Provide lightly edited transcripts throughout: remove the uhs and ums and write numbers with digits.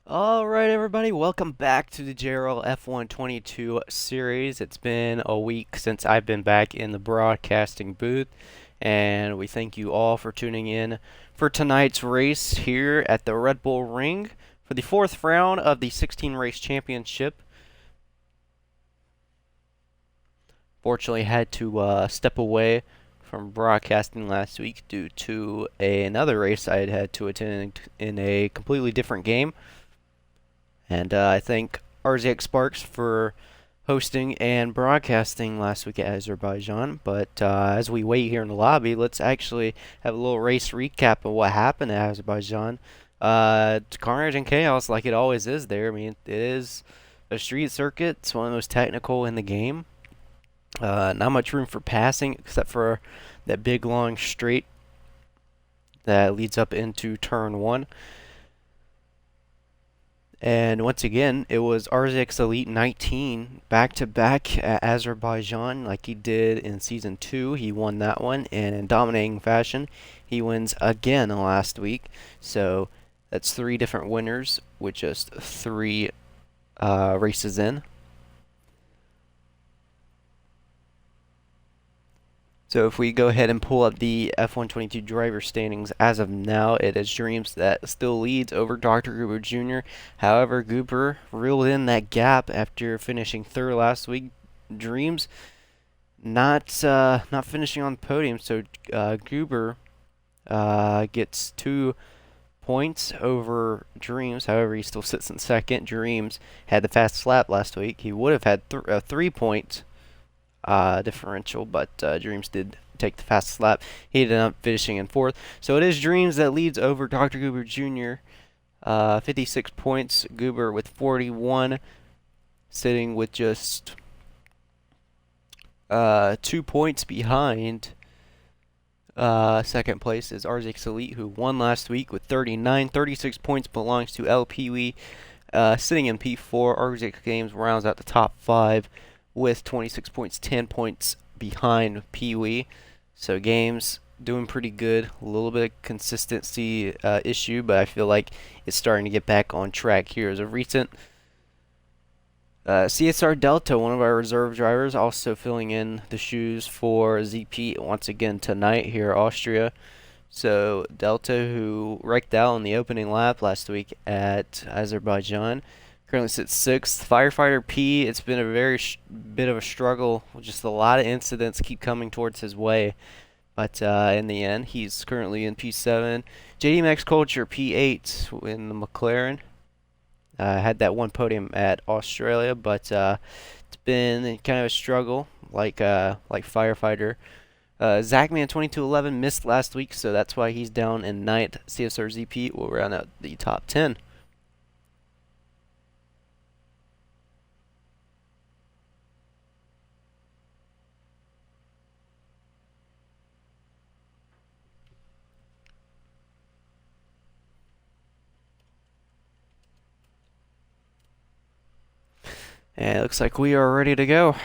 Alright everybody, welcome back to the JRL F122 series. It's been a week since I've been back in the broadcasting booth, and we thank you all for tuning in for tonight's race here at the Red Bull Ring for the fourth round of the 16 race championship. Fortunately had to step away from broadcasting last week due to another race I had to attend in a completely different game. And I thank RZX Sparks for hosting and broadcasting last week at Azerbaijan. But as we wait here in the lobby, let's actually have a little race recap of what happened at Azerbaijan. Carnage and chaos, like it always is there. I mean, it is a street circuit. It's one of the most technical in the game. Not much room for passing except for that big long straight that leads up into turn one. And once again, it was RZX Elite 19 back-to-back at Azerbaijan like he did in Season 2. He won that one, and in dominating fashion, he wins again last week. So that's 3 different winners with just 3 races in. So if we go ahead and pull up the F122 driver standings as of now, it is Dreams that still leads over Dr. Goober Jr. However, Goober reeled in that gap after finishing third last week. Dreams not finishing on the podium, so Goober gets 2 points over Dreams. However, he still sits in second. Dreams had the fast lap last week. He would have had 3 points differential, but Dreams did take the fastest lap. He ended up finishing in fourth. So it is Dreams that leads over Dr. Goober Jr. 56 points. Goober with 41, sitting with just 2 points behind. Second place is RZX Elite, who won last week with 39. 36 points belongs to LPW. Sitting in P4, RZX Games rounds out the top 5 with 26 points, 10 points behind Pee-wee. So Games doing pretty good. A little bit of consistency issue, but I feel like it's starting to get back on track here as of recent. CSR Delta, one of our reserve drivers, also filling in the shoes for ZP once again tonight here at Austria. So Delta, who wrecked out on the opening lap last week at Azerbaijan, currently sits sixth. Firefighter P, it's been a very bit of a struggle. Just a lot of incidents keep coming towards his way. But in the end, he's currently in P7. JD Max Culture, P8 in the McLaren. Had that one podium at Australia, but it's been kind of a struggle, like Firefighter. Zachman 2211 missed last week, so that's why he's down in ninth. CSR ZP will round out the top 10. And it looks like we are ready to go.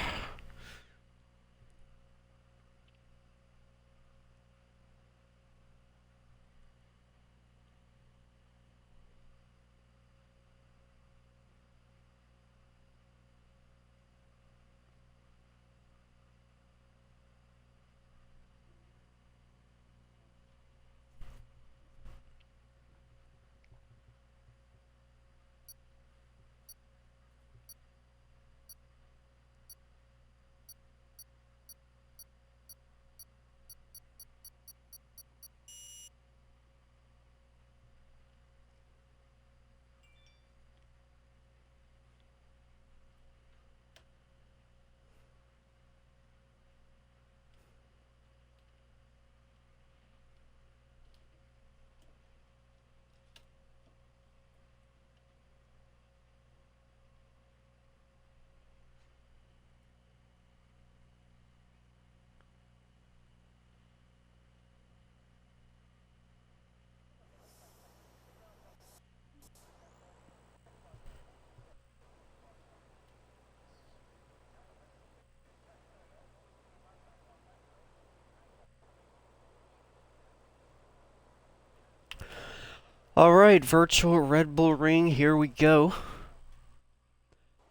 Alright, virtual Red Bull Ring, here we go.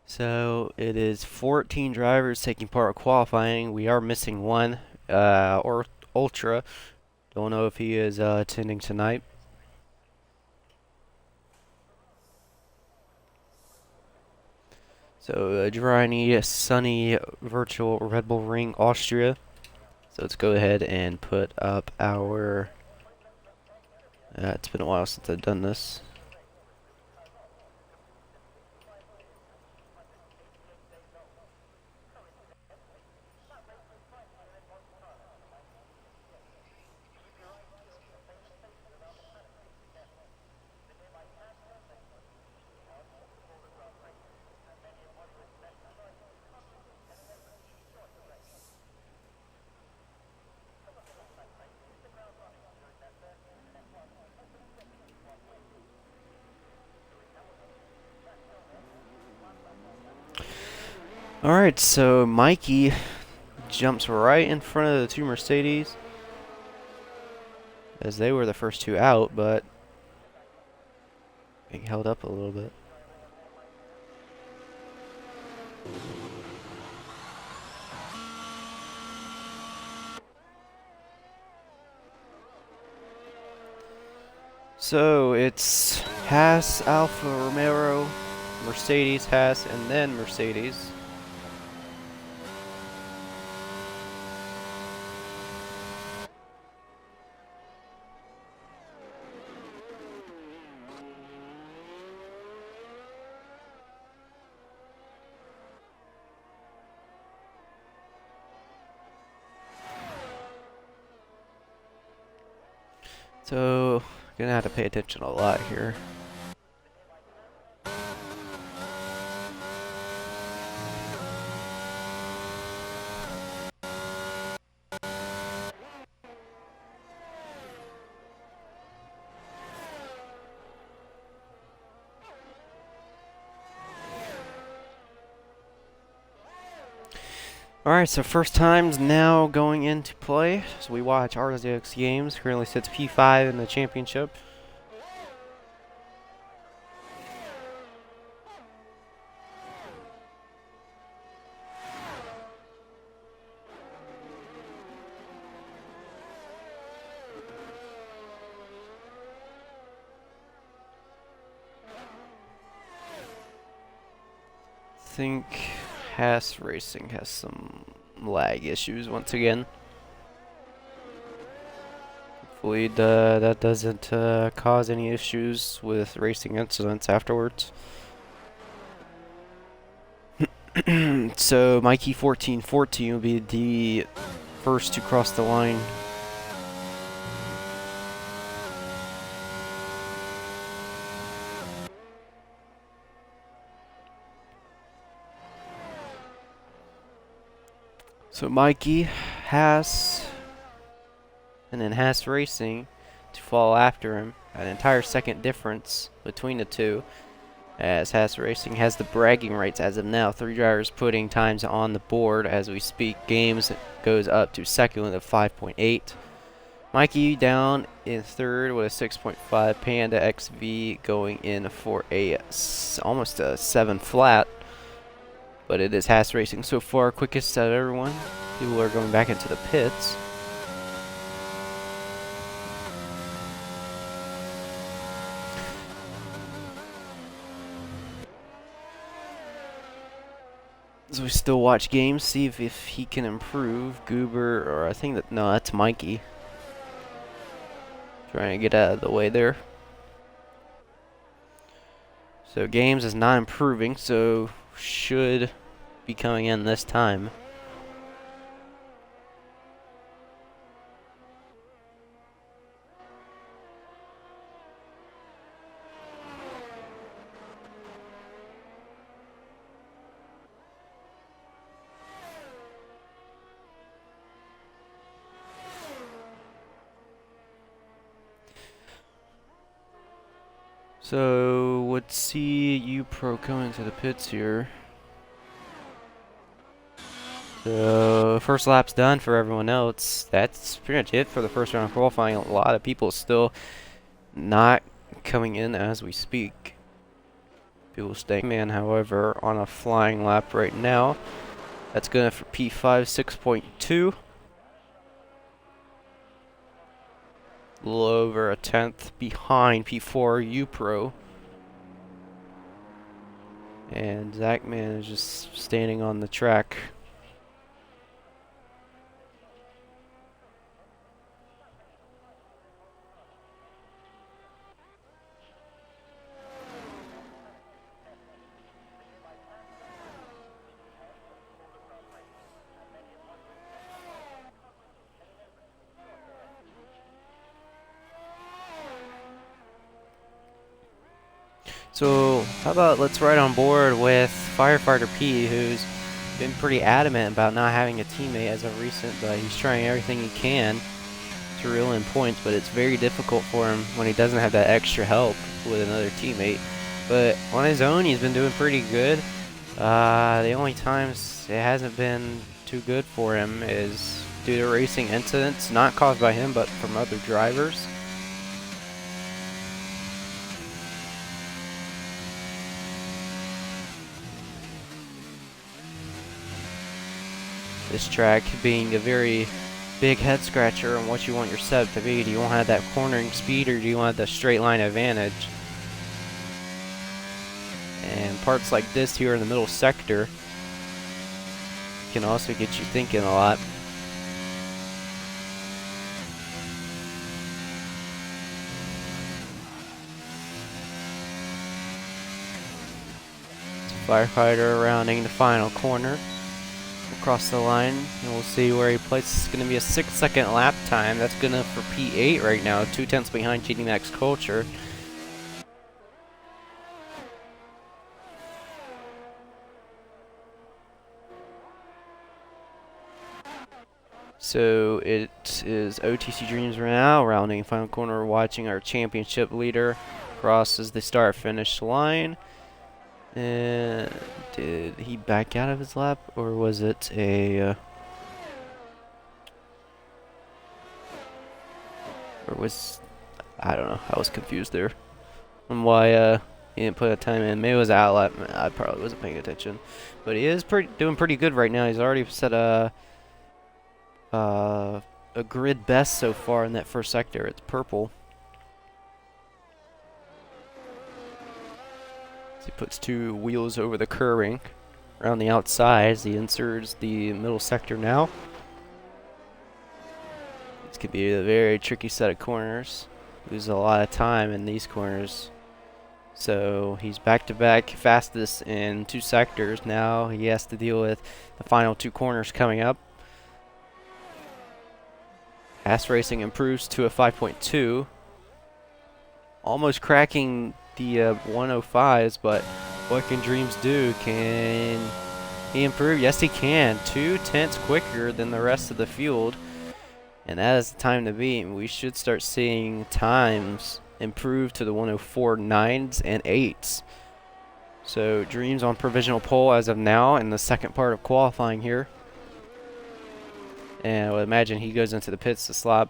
So it is 14 drivers taking part in qualifying. We are missing one, or Ultra. Don't know if he is attending tonight. So dry, sunny virtual Red Bull Ring, Austria. So let's go ahead and put up our. It's been a while since I've done this. Alright, so Mikey jumps right in front of the two Mercedes, as they were the first two out, but being held up a little bit. So it's Haas, Alfa Romero, Mercedes, Haas, and then Mercedes. So, gonna have to pay attention a lot here. Alright, so first time's now going into play. So we watch RZX Games, currently sits P5 in the championship. Think Haas Racing has some lag issues once again. Hopefully that doesn't cause any issues with racing incidents afterwards. So Mikey 1414 will be the first to cross the line. So Mikey, Haas, and then Haas Racing to follow after him. An entire second difference between the two, as Haas Racing has the bragging rights as of now. 3 drivers putting times on the board as we speak. Games goes up to second with a 5.8. Mikey down in third with a 6.5. Panda XV going in for almost a 7 flat. But it is Haas Racing so far, quickest out of everyone. People are going back into the pits. So we still watch games, see if he can improve. Goober, or I think that, no, that's Mikey. Trying to get out of the way there. So games is not improving, so should be coming in this time. So let's see you pro coming to the pits here. So first lap's done for everyone else. That's pretty much it for the first round of qualifying. A lot of people still not coming in as we speak. People staying man, however, on a flying lap right now. That's good for P5 6.2. A little over a tenth behind P4 U Pro. And Zachman is just standing on the track. So, how about let's ride on board with Firefighter P, who's been pretty adamant about not having a teammate as of recent, but he's trying everything he can to reel in points, but it's very difficult for him when he doesn't have that extra help with another teammate. But on his own, he's been doing pretty good. The only times it hasn't been too good for him is due to racing incidents, not caused by him, but from other drivers. This track being a very big head scratcher on what you want your setup to be. Do you want to have that cornering speed, or do you want the straight line advantage? And parts like this here in the middle sector can also get you thinking a lot. Firefighter rounding the final corner. Across the line, and we'll see where he places. It's going to be a 6-second lap time. That's good enough for P8 right now, 2 tenths behind GD Max Culture. So it is OTC Dreams right now, rounding final corner, watching our championship leader crosses the start-finish line. And did he back out of his lap, or was it a or was, I don't know, I was confused there on why he didn't put a time in. Maybe it was out lap. I probably wasn't paying attention, but he is doing pretty good right now. He's already set a grid best so far in that first sector. It's purple. He puts 2 wheels over the curving around the outside as he inserts the middle sector now. This could be a very tricky set of corners. Loses a lot of time in these corners. So he's back-to-back fastest in 2 sectors. Now he has to deal with the final 2 corners coming up. Fast racing improves to a 5.2. Almost cracking the 105s, but what can Dreams do? Can he improve? Yes, he can. 2 tenths quicker than the rest of the field, and that is the time to beat. We should start seeing times improve to the 104 9s and 8s. So Dreams on provisional pole as of now in the second part of qualifying here, and I would imagine he goes into the pits to slop.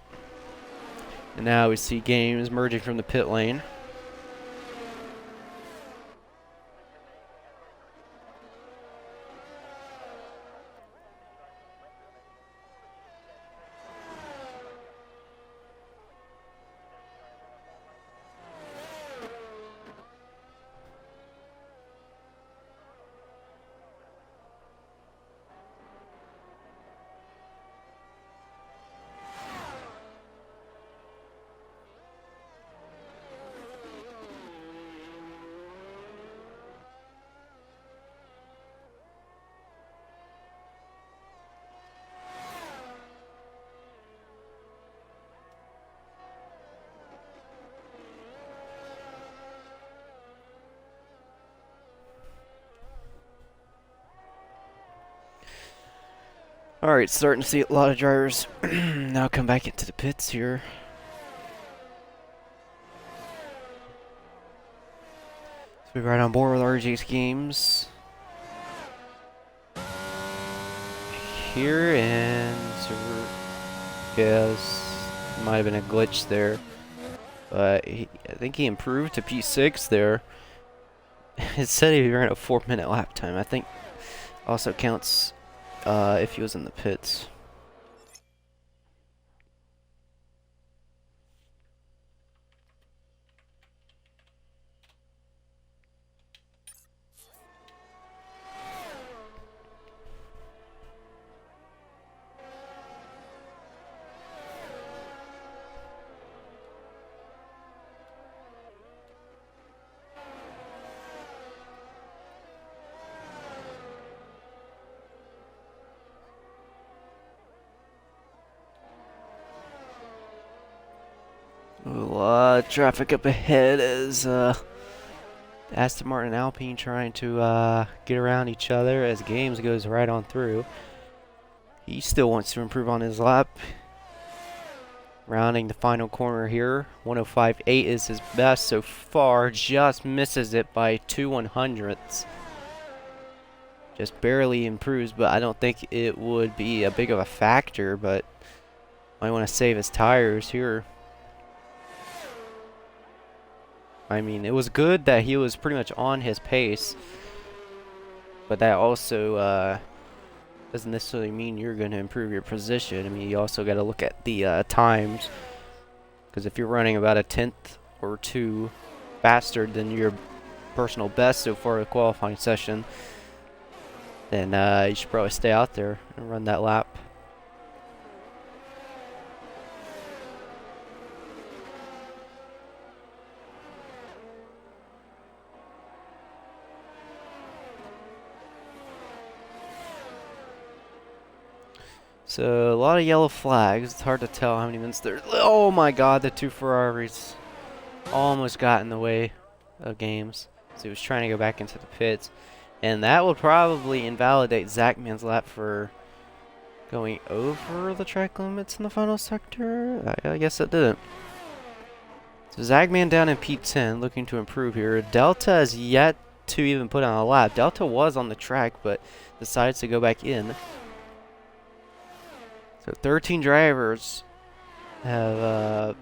And now we see Games merging from the pit lane. Alright, starting to see a lot of drivers now come back into the pits here. So we're right on board with RJ's Games here, and so yes, might have been a glitch there. But I think he improved to P6 there. It said he ran a 4-minute lap time. I think also counts if he was in the pits. A lot of traffic up ahead as Aston Martin and Alpine trying to get around each other as Games goes right on through. He still wants to improve on his lap. Rounding the final corner here. 105.8 is his best so far. Just misses it by 2/100ths. Just barely improves, but I don't think it would be a big of a factor, but might want to save his tires here. I mean, it was good that he was pretty much on his pace, but that also doesn't necessarily mean you're going to improve your position. I mean, you also got to look at the times, because if you're running about a tenth or two faster than your personal best so far in the qualifying session, then you should probably stay out there and run that lap. So, a lot of yellow flags. It's hard to tell how many minutes there. Oh my god, the two Ferraris almost got in the way of Games. So he was trying to go back into the pits. And that will probably invalidate Zachman's lap for going over the track limits in the final sector. I guess it didn't. So Zachman down in P10, looking to improve here. Delta has yet to even put on a lap. Delta was on the track, but decides to go back in. So 13 drivers have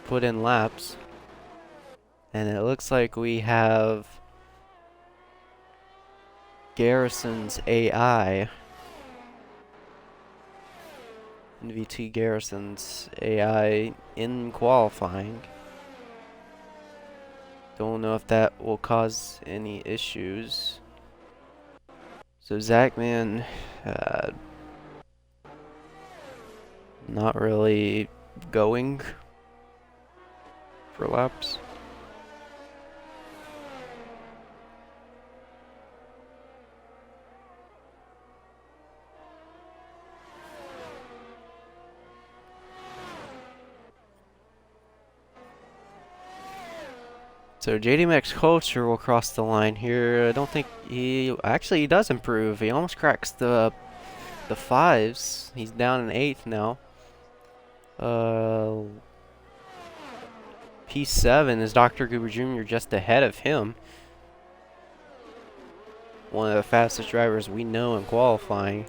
put in laps. And it looks like we have Garrison's AI. NVT Garrison's AI in qualifying. Don't know if that will cause any issues. So Zachman, not really going for laps. So JD Max Culture will cross the line here. I don't think he does improve. He almost cracks the fives. He's down in 8th now. P7 is Dr. Goober Jr. just ahead of him. One of the fastest drivers we know in qualifying.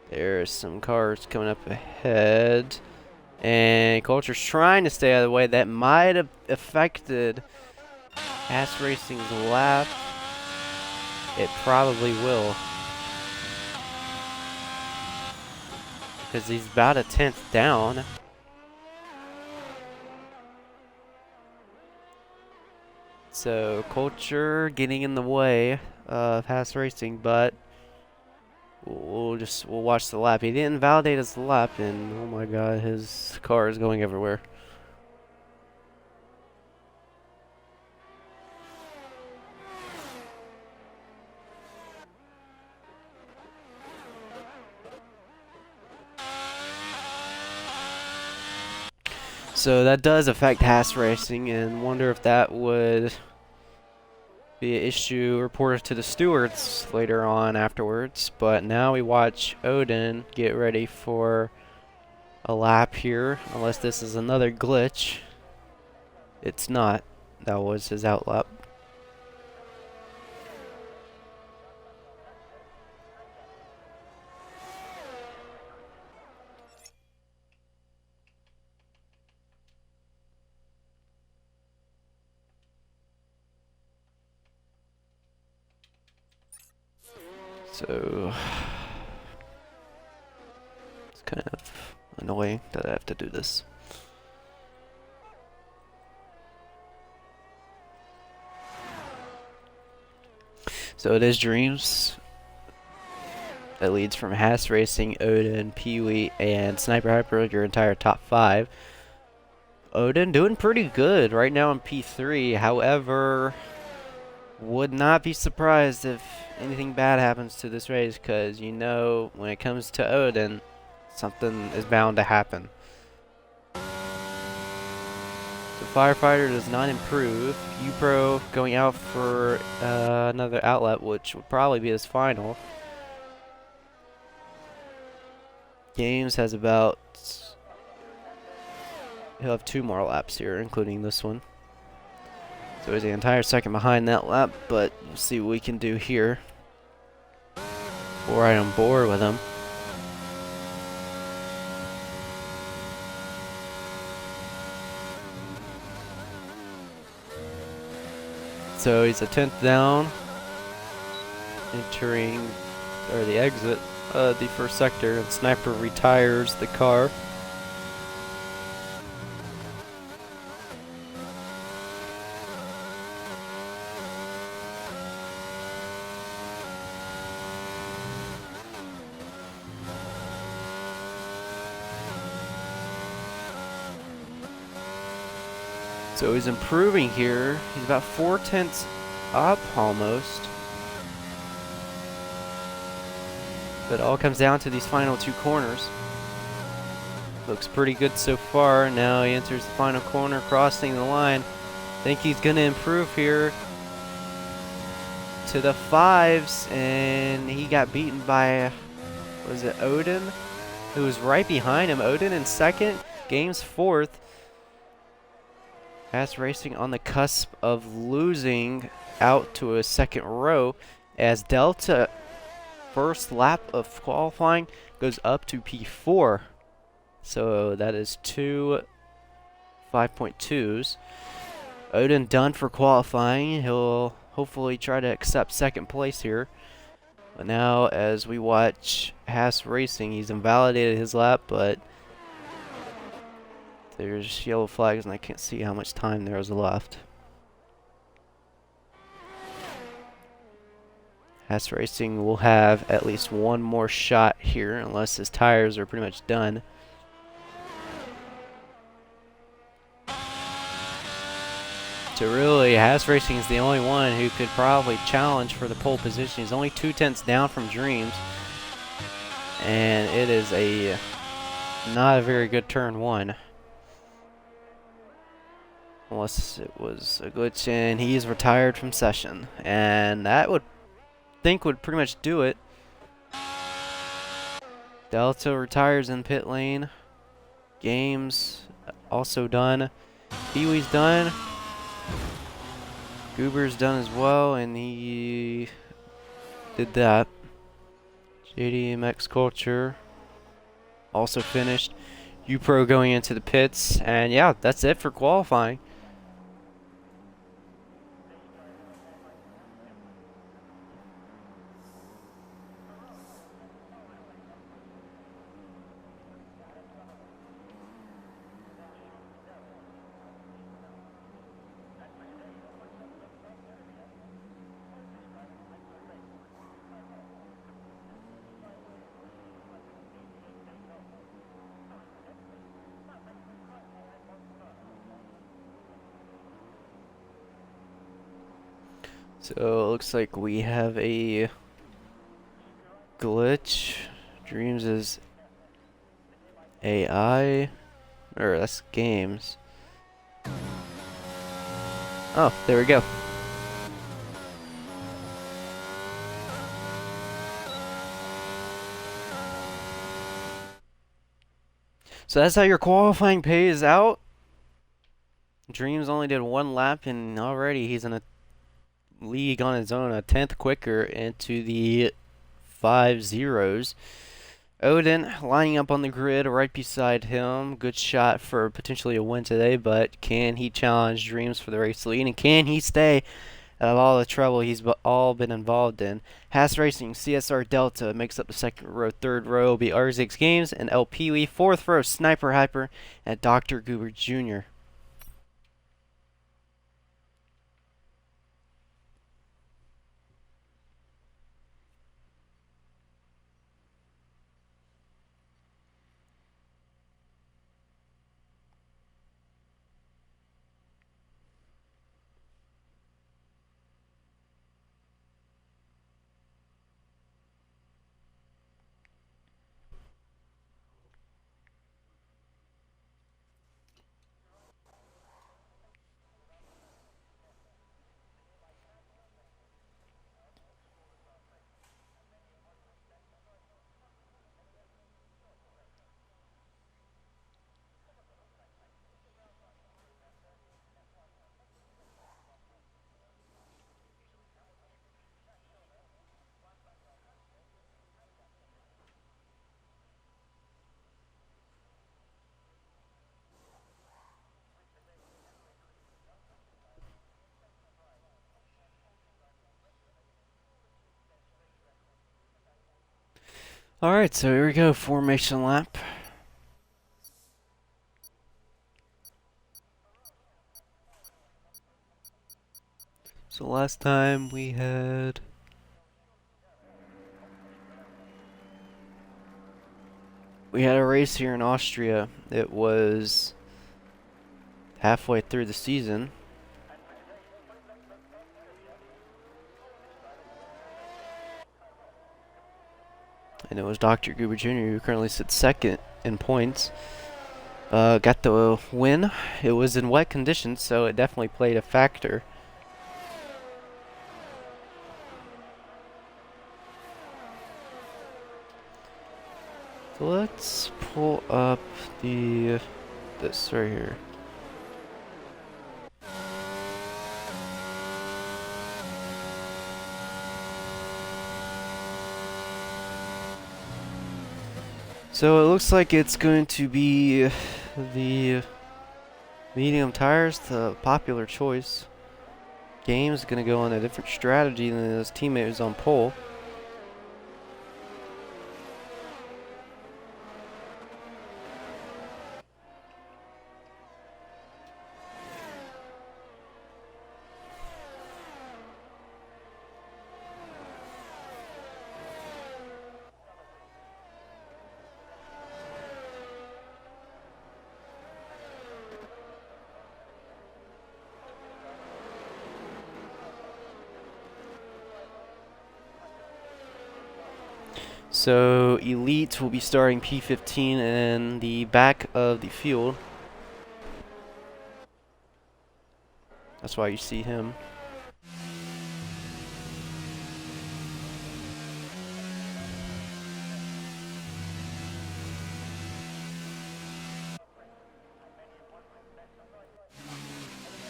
There's some cars coming up ahead. And Culture's trying to stay out of the way. That might have affected Haas Racing's lap. It probably will. Because he's about a 10th down. So Culture getting in the way of Haas Racing, but we'll watch the lap. He didn't validate his lap, and oh my god, his car is going everywhere. So that does affect Haas Racing, and wonder if that would be an issue reported to the stewards later on afterwards. But now we watch Odin get ready for a lap here, unless this is another glitch. It's not. That was his out lap. So it's kind of annoying that I have to do this. So it is Dreams that leads from Haas Racing, Odin, Pee-wee, and Sniper Hyper, your entire top 5. Odin doing pretty good right now in P3. However, would not be surprised if anything bad happens to this race, because you know when it comes to Odin, something is bound to happen. The Firefighter does not improve. U-Pro going out for another outlet, which would probably be his final. Games has about... he'll have 2 more laps here, including this one. So he's the entire second behind that lap, but we'll see what we can do here. We're right on board with him. So he's a 10th down, entering, or the exit, the first sector, and Sniper retires the car. So he's improving here. He's about 4/10 up almost. But it all comes down to these final 2 corners. Looks pretty good so far. Now he enters the final corner, crossing the line. Think he's going to improve here to the 5s, and he got beaten by, was it Odin? Who was right behind him. Odin in 2nd, Games 4th. Haas Racing on the cusp of losing out to a 2nd row, as Delta first lap of qualifying goes up to P4. So that is 2 5.2s. Odin done for qualifying. He'll hopefully try to accept 2nd place here. But now as we watch Haas Racing, he's invalidated his lap, but there's yellow flags and I can't see how much time there is left. Haas Racing will have at least 1 more shot here unless his tires are pretty much done. So really, Haas Racing is the only one who could probably challenge for the pole position. He's only 2/10 down from Dreams. And it is not a very good turn 1. Unless it was a glitch, and he's retired from session. And that would pretty much do it. Delta retires in pit lane. Games also done. Pee-wee's done. Goober's done as well, and he did that. JDMX Culture also finished. U-Pro going into the pits, and yeah, that's it for qualifying. So it looks like we have a glitch. Dreams is AI, or that's games. Oh, there we go. So that's how your qualifying pays out. Dreams only did 1 lap, and already he's in a league on his own, a 10th quicker into the 5-0s. Odin lining up on the grid right beside him. Good shot for potentially a win today, but can he challenge Dreams for the race lead, and can he stay of all the trouble he's all been involved in. Haas Racing, CSR Delta makes up the second row. Third row will be RZX Games and El Peewee. Fourth row, Sniper Hyper and Dr. Goober Jr. Alright, so here we go, formation lap. So last time we had a race here in Austria. It was halfway through the season. And it was Dr. Goober Jr. who currently sits second in points. Got the win. It was in wet conditions, so it definitely played a factor. So let's pull up this right here. So it looks like it's going to be the medium tires, the popular choice. Game's going to go on a different strategy than his teammate who's on pole. So Elite will be starting P15 in the back of the field. That's why you see him.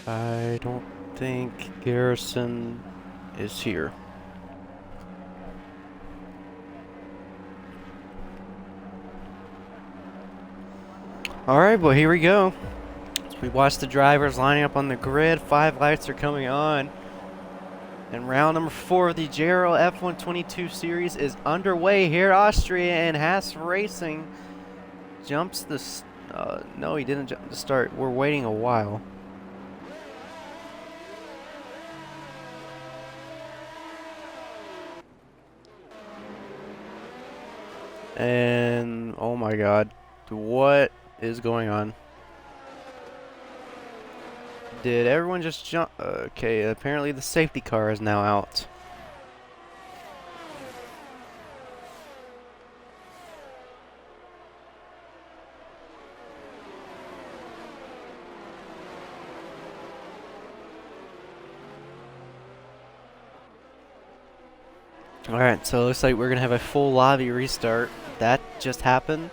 I don't think Garrison is here. Alright, well, here we go. So we watch the drivers lining up on the grid. 5 lights are coming on. And round number 4 of the JRL F122 series is underway here. Austria and Haas Racing jumps the... no, he didn't jump the start. We're waiting a while. And, oh my god. What is going on? Did everyone just jump? Okay, apparently the safety car is now out. Alright, so it looks like we're gonna have a full lobby restart. That just happened.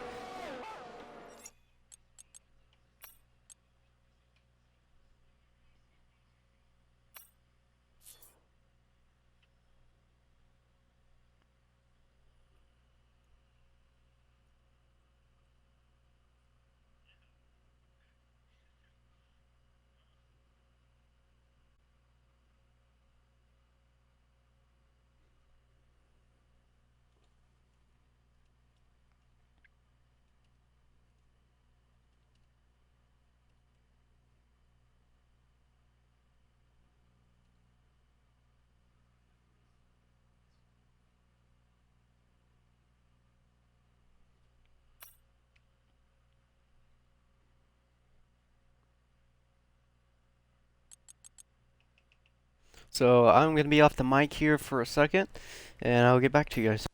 So I'm going to be off the mic here for a second, and I'll get back to you guys.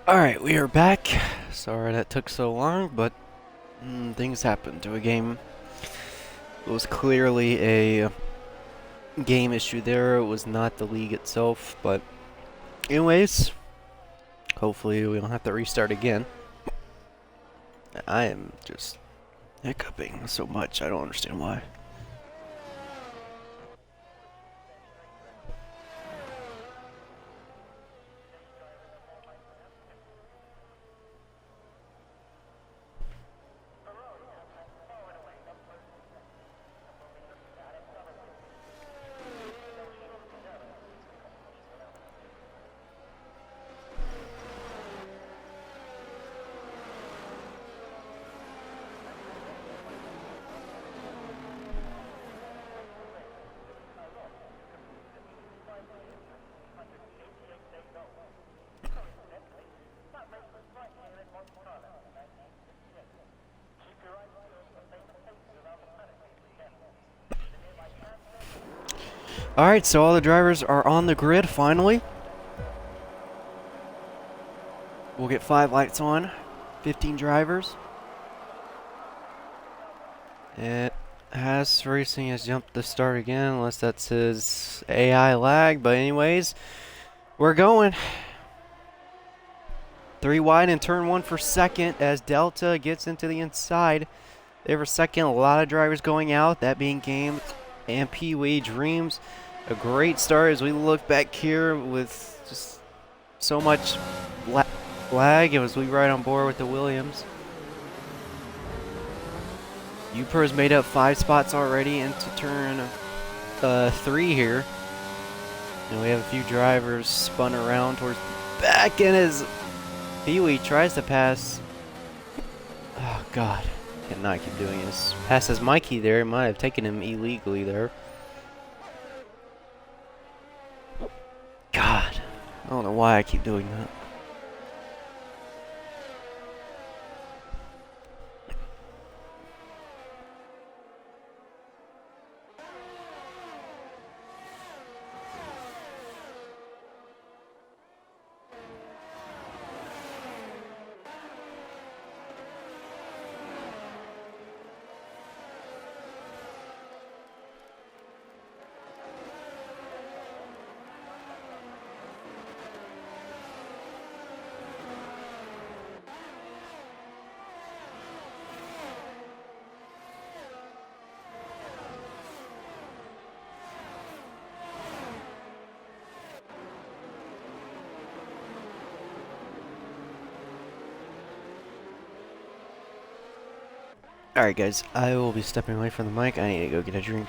Alright, we are back. Sorry that took so long, but things happened to a game. It was clearly a game issue there. It was not the league itself, but anyways, hopefully we don't have to restart again. I am just hiccuping so much, I don't understand why. Alright, so all the drivers are on the grid finally. We'll get 5 lights on, 15 drivers. And Haas Racing has jumped the start again, unless that says AI lag. But anyways, we're going. 3 wide in turn 1 for second as Delta gets into the inside. There for second, a lot of drivers going out, that being Game and Pee-wee Dreams. A great start as we look back here with just so much lag as we ride on board with the Williams. UPro's made up 5 spots already into turn 3 here. And we have a few drivers spun around towards the back, and as Pee-wee tries to pass. Oh god, cannot keep doing this. Passes Mikey there, might have taken him illegally there. God, I don't know why I keep doing that. Alright guys, I will be stepping away from the mic. I need to go get a drink.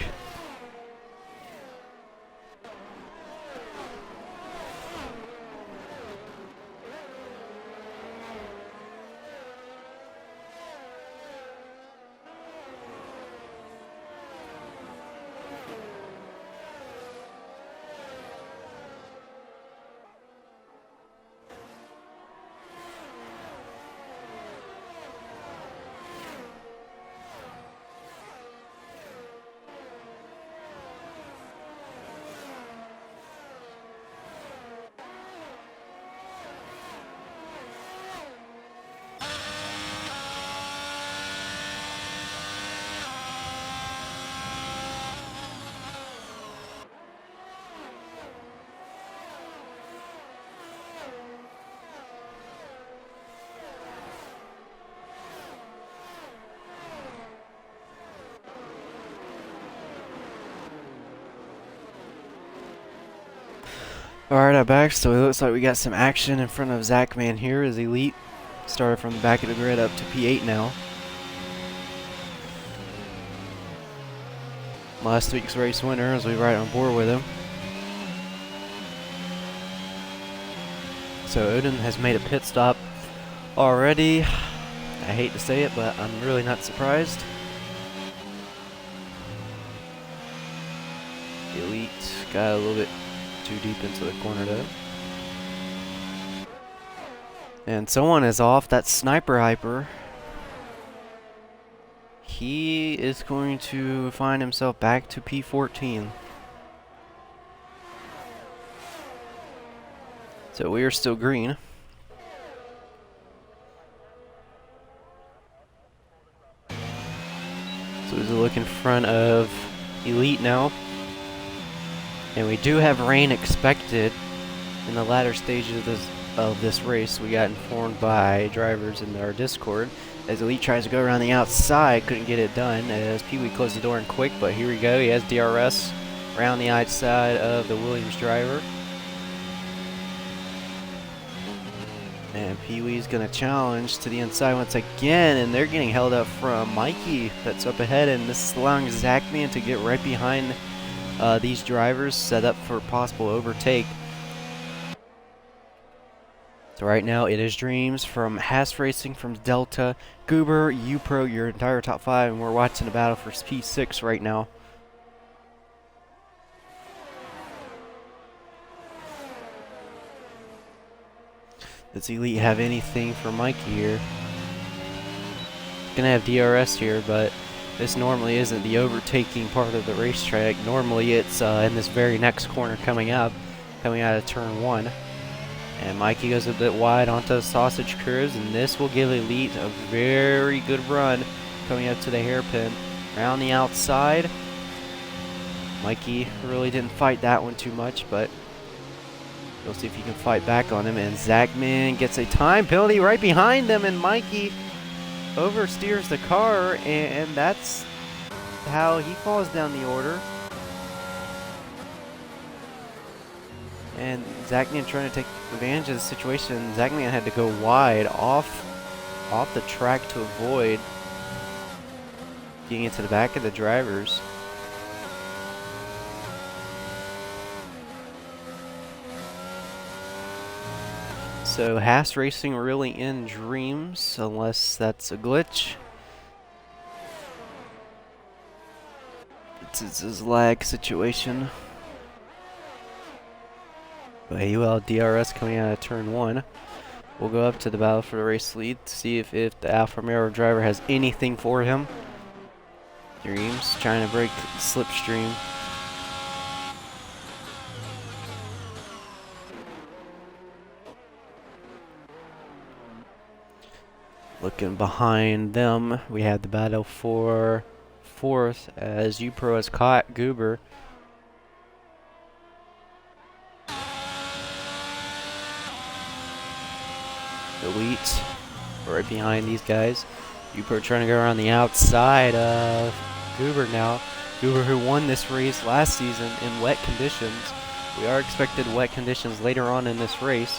Alright, I'm back, so it looks like we got some action in front of Zachman here as Elite started from the back of the grid up to P8 now. Last week's race winner as we ride on board with him. So Odin has made a pit stop already. I hate to say it, but I'm really not surprised. Elite got a little bit too deep into the corner though. And someone is off. That's Sniper Hyper. He is going to find himself back to P14. So we are still green. in front of Elite now. And we do have rain expected in the latter stages of this race. We got informed by drivers in our Discord as Elite tries to go around the outside, couldn't get it done as Pee-wee closed the door in quick, but here we go. He has DRS around the outside of the Williams driver. And Pee-wee's going to challenge to the inside once again, and they're getting held up from Mikey that's up ahead, and this is allowing Zachman to get right behind these drivers, set up for possible overtake. So right now it is Dreams from Haas Racing from Delta, Goober, UPro, your entire top 5, and we're watching the battle for P6 right now. Does Elite have anything for Mikey here? Gonna have DRS here, but this normally isn't the overtaking part of the racetrack. Normally it's in this very next corner coming out of turn 1. And Mikey goes a bit wide onto the sausage curves, and this will give Elite a very good run coming up to the hairpin. Around the outside, Mikey really didn't fight that one too much, but we'll see if he can fight back on him. And Zachman gets a time penalty right behind them, and Mikey oversteers the car, and that's how he falls down the order. And Zachman trying to take advantage of the situation. Zachman had to go wide off the track to avoid getting into the back of the drivers. So Haas Racing really in Dreams, unless that's a glitch. It's his lag situation. But UL DRS coming out of turn 1. We'll go up to the battle for the race lead to see if the Alfa Romeo driver has anything for him. Dreams trying to break the slipstream. Looking behind them, we have the battle for 4th as UPro has caught Goober. Elite right behind these guys. UPro trying to go around the outside of Goober now. Goober who won this race last season in wet conditions. We are expected wet conditions later on in this race.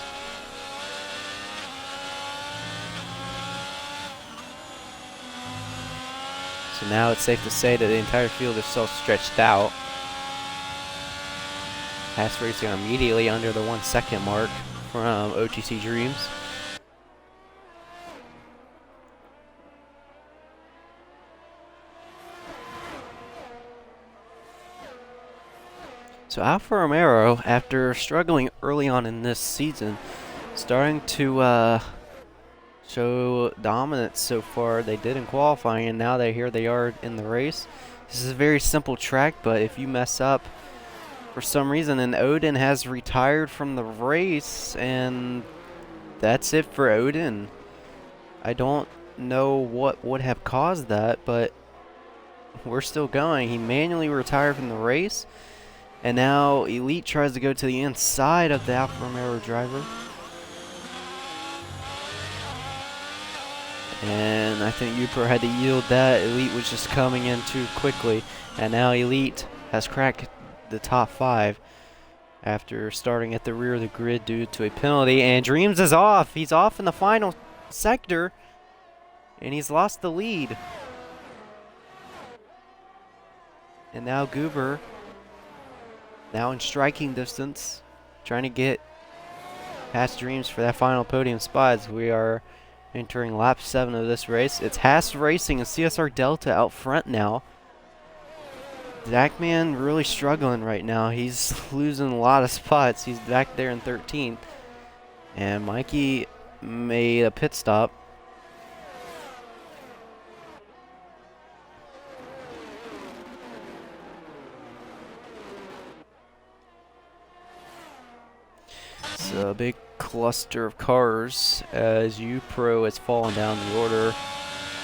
So now it's safe to say that the entire field is so stretched out. Haas Racing immediately under the 1 second mark from OTC Dreams. So Alfa Romeo, after struggling early on in this season, starting to show dominance so far. They did in qualifying, and now here they are in the race. This is a very simple track, but if you mess up for some reason, and Odin has retired from the race, and that's it for Odin. I don't know what would have caused that, but we're still going. He manually retired from the race. And now Elite tries to go to the inside of the Alfa Romeo driver. And I think UPro had to yield that. Elite was just coming in too quickly. And now Elite has cracked the top 5 after starting at the rear of the grid due to a penalty. And Dreams is off. He's off in the final sector. And he's lost the lead. And now Goober, now in striking distance, trying to get past Dreams for that final podium spot. We are entering lap 7 of this race. It's Haas Racing and CSR Delta out front now. Zachman really struggling right now. He's losing a lot of spots. He's back there in 13th. And Mikey made a pit stop. It's a big cluster of cars as UPro has fallen down the order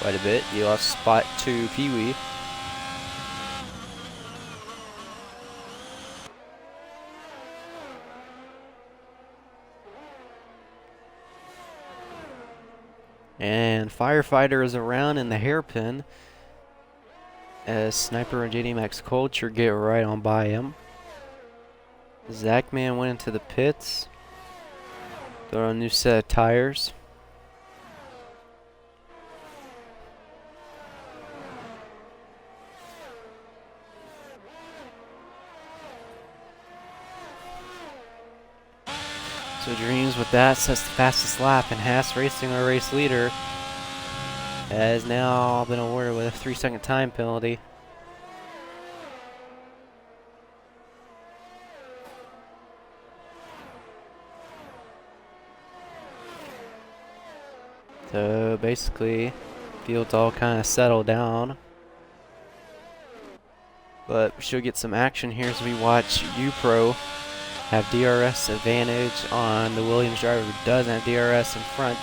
quite a bit. He lost spot to Pee-wee. And Firefighter is around in the hairpin as Sniper and JD Max Culture get right on by him. Zachman went into the pits. Throw on a new set of tires. So Dreams with that sets the fastest lap, and Haas Racing, our race leader, has now been awarded with a 3-second time penalty. So basically, field's all kind of settled down. But we should get some action here as we watch UPro have DRS advantage on the Williams driver who doesn't have DRS in front.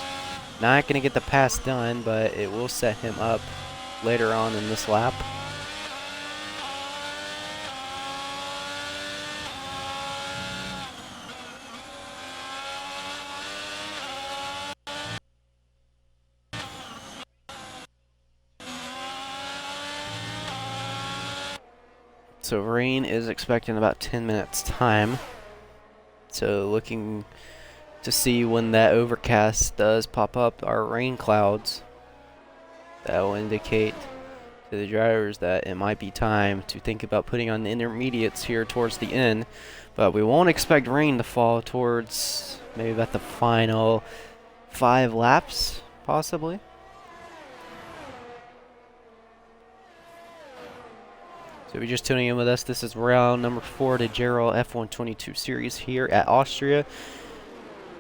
Not going to get the pass done, but it will set him up later on in this lap. So rain is expected in about 10 minutes time. So looking to see when that overcast does pop up our rain clouds. That will indicate to the drivers that it might be time to think about putting on the intermediates here towards the end. But we won't expect rain to fall towards maybe about the final 5 laps, possibly. So if you're just tuning in with us, this is round number 4 to JRL F122 series here at Austria.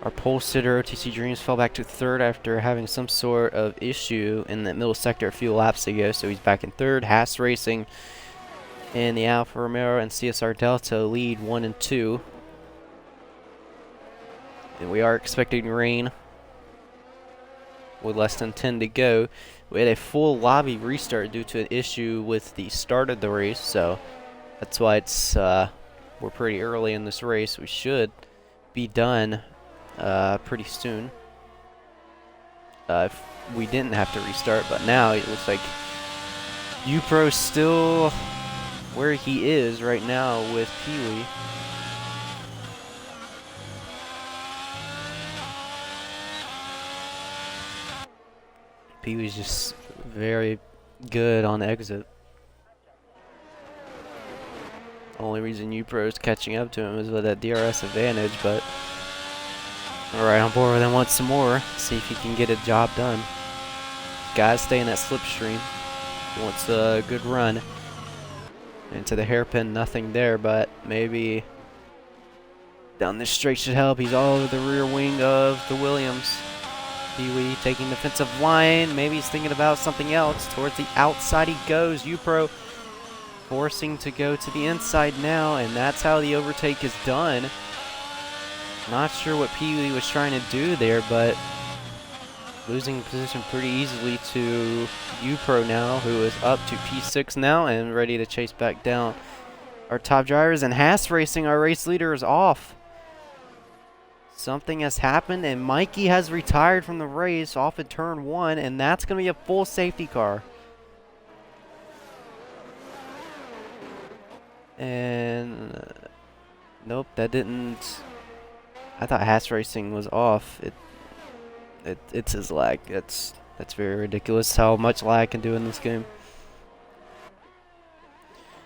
Our pole sitter, OTC Dreams, fell back to 3rd after having some sort of issue in that middle sector a few laps ago, so he's back in 3rd. Haas Racing and the Alfa Romeo and CSR Delta lead 1 and 2. And we are expecting rain with less than 10 to go. We had a full lobby restart due to an issue with the start of the race, so that's why it's we're pretty early in this race. We should be done pretty soon if we didn't have to restart, but now it looks like UPro's still where he is right now with Pee-wee. Pee-wee's just very good on exit. Only reason UPro is catching up to him is with that DRS advantage, but alright, on board with him once some more. See if he can get a job done. Gotta stay in that slipstream. He wants a good run. Into the hairpin, nothing there, but maybe down this straight should help. He's all over the rear wing of the Williams. Pee-wee taking the defensive line. Maybe he's thinking about something else. Towards the outside he goes. UPro forcing to go to the inside now, and that's how the overtake is done. Not sure what Pee-wee was trying to do there, but losing position pretty easily to UPro now, who is up to P6 now and ready to chase back down our top drivers. And Haas Racing, our race leader, is off. Something has happened, and Mikey has retired from the race off at turn 1, and that's going to be a full safety car. And nope, that didn't. I thought Haas Racing was off. It's his lag. That's very ridiculous how much lag can do in this game.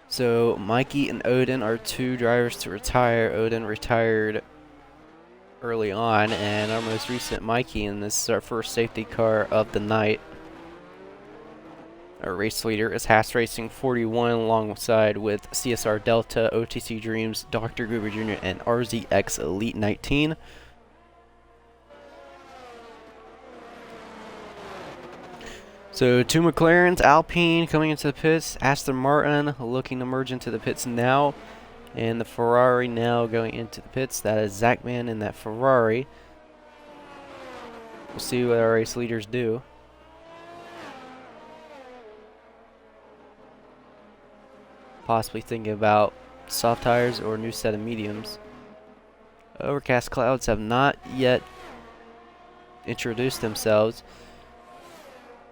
So Mikey and Odin are 2 drivers to retire. Odin retired early on, and our most recent Mikey, and this is our first safety car of the night. Our race leader is Haas Racing 41 alongside with CSR Delta, OTC Dreams, Dr. Gruber Jr., and RZX Elite 19. So 2 McLarens, Alpine coming into the pits, Aston Martin looking to merge into the pits now, and the Ferrari now going into the pits. That is Zachman in that Ferrari. We'll see what our race leaders do. Possibly thinking about soft tires or a new set of mediums. Overcast clouds have not yet introduced themselves.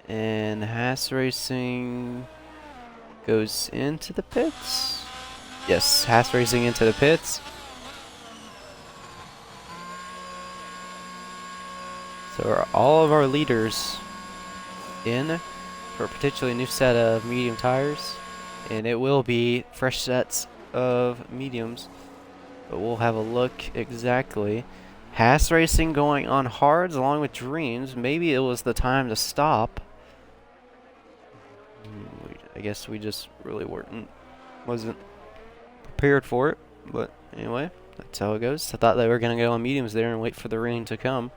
And Haas Racing goes into the pits. Yes, Haas Racing into the pits. So are all of our leaders in for a potentially new set of medium tires. And it will be fresh sets of mediums. But we'll have a look exactly. Haas Racing going on hards along with Dreams. Maybe it was the time to stop. I guess we just really wasn't prepared for it. But anyway, that's how it goes. I thought they were going to go on mediums there and wait for the rain to come.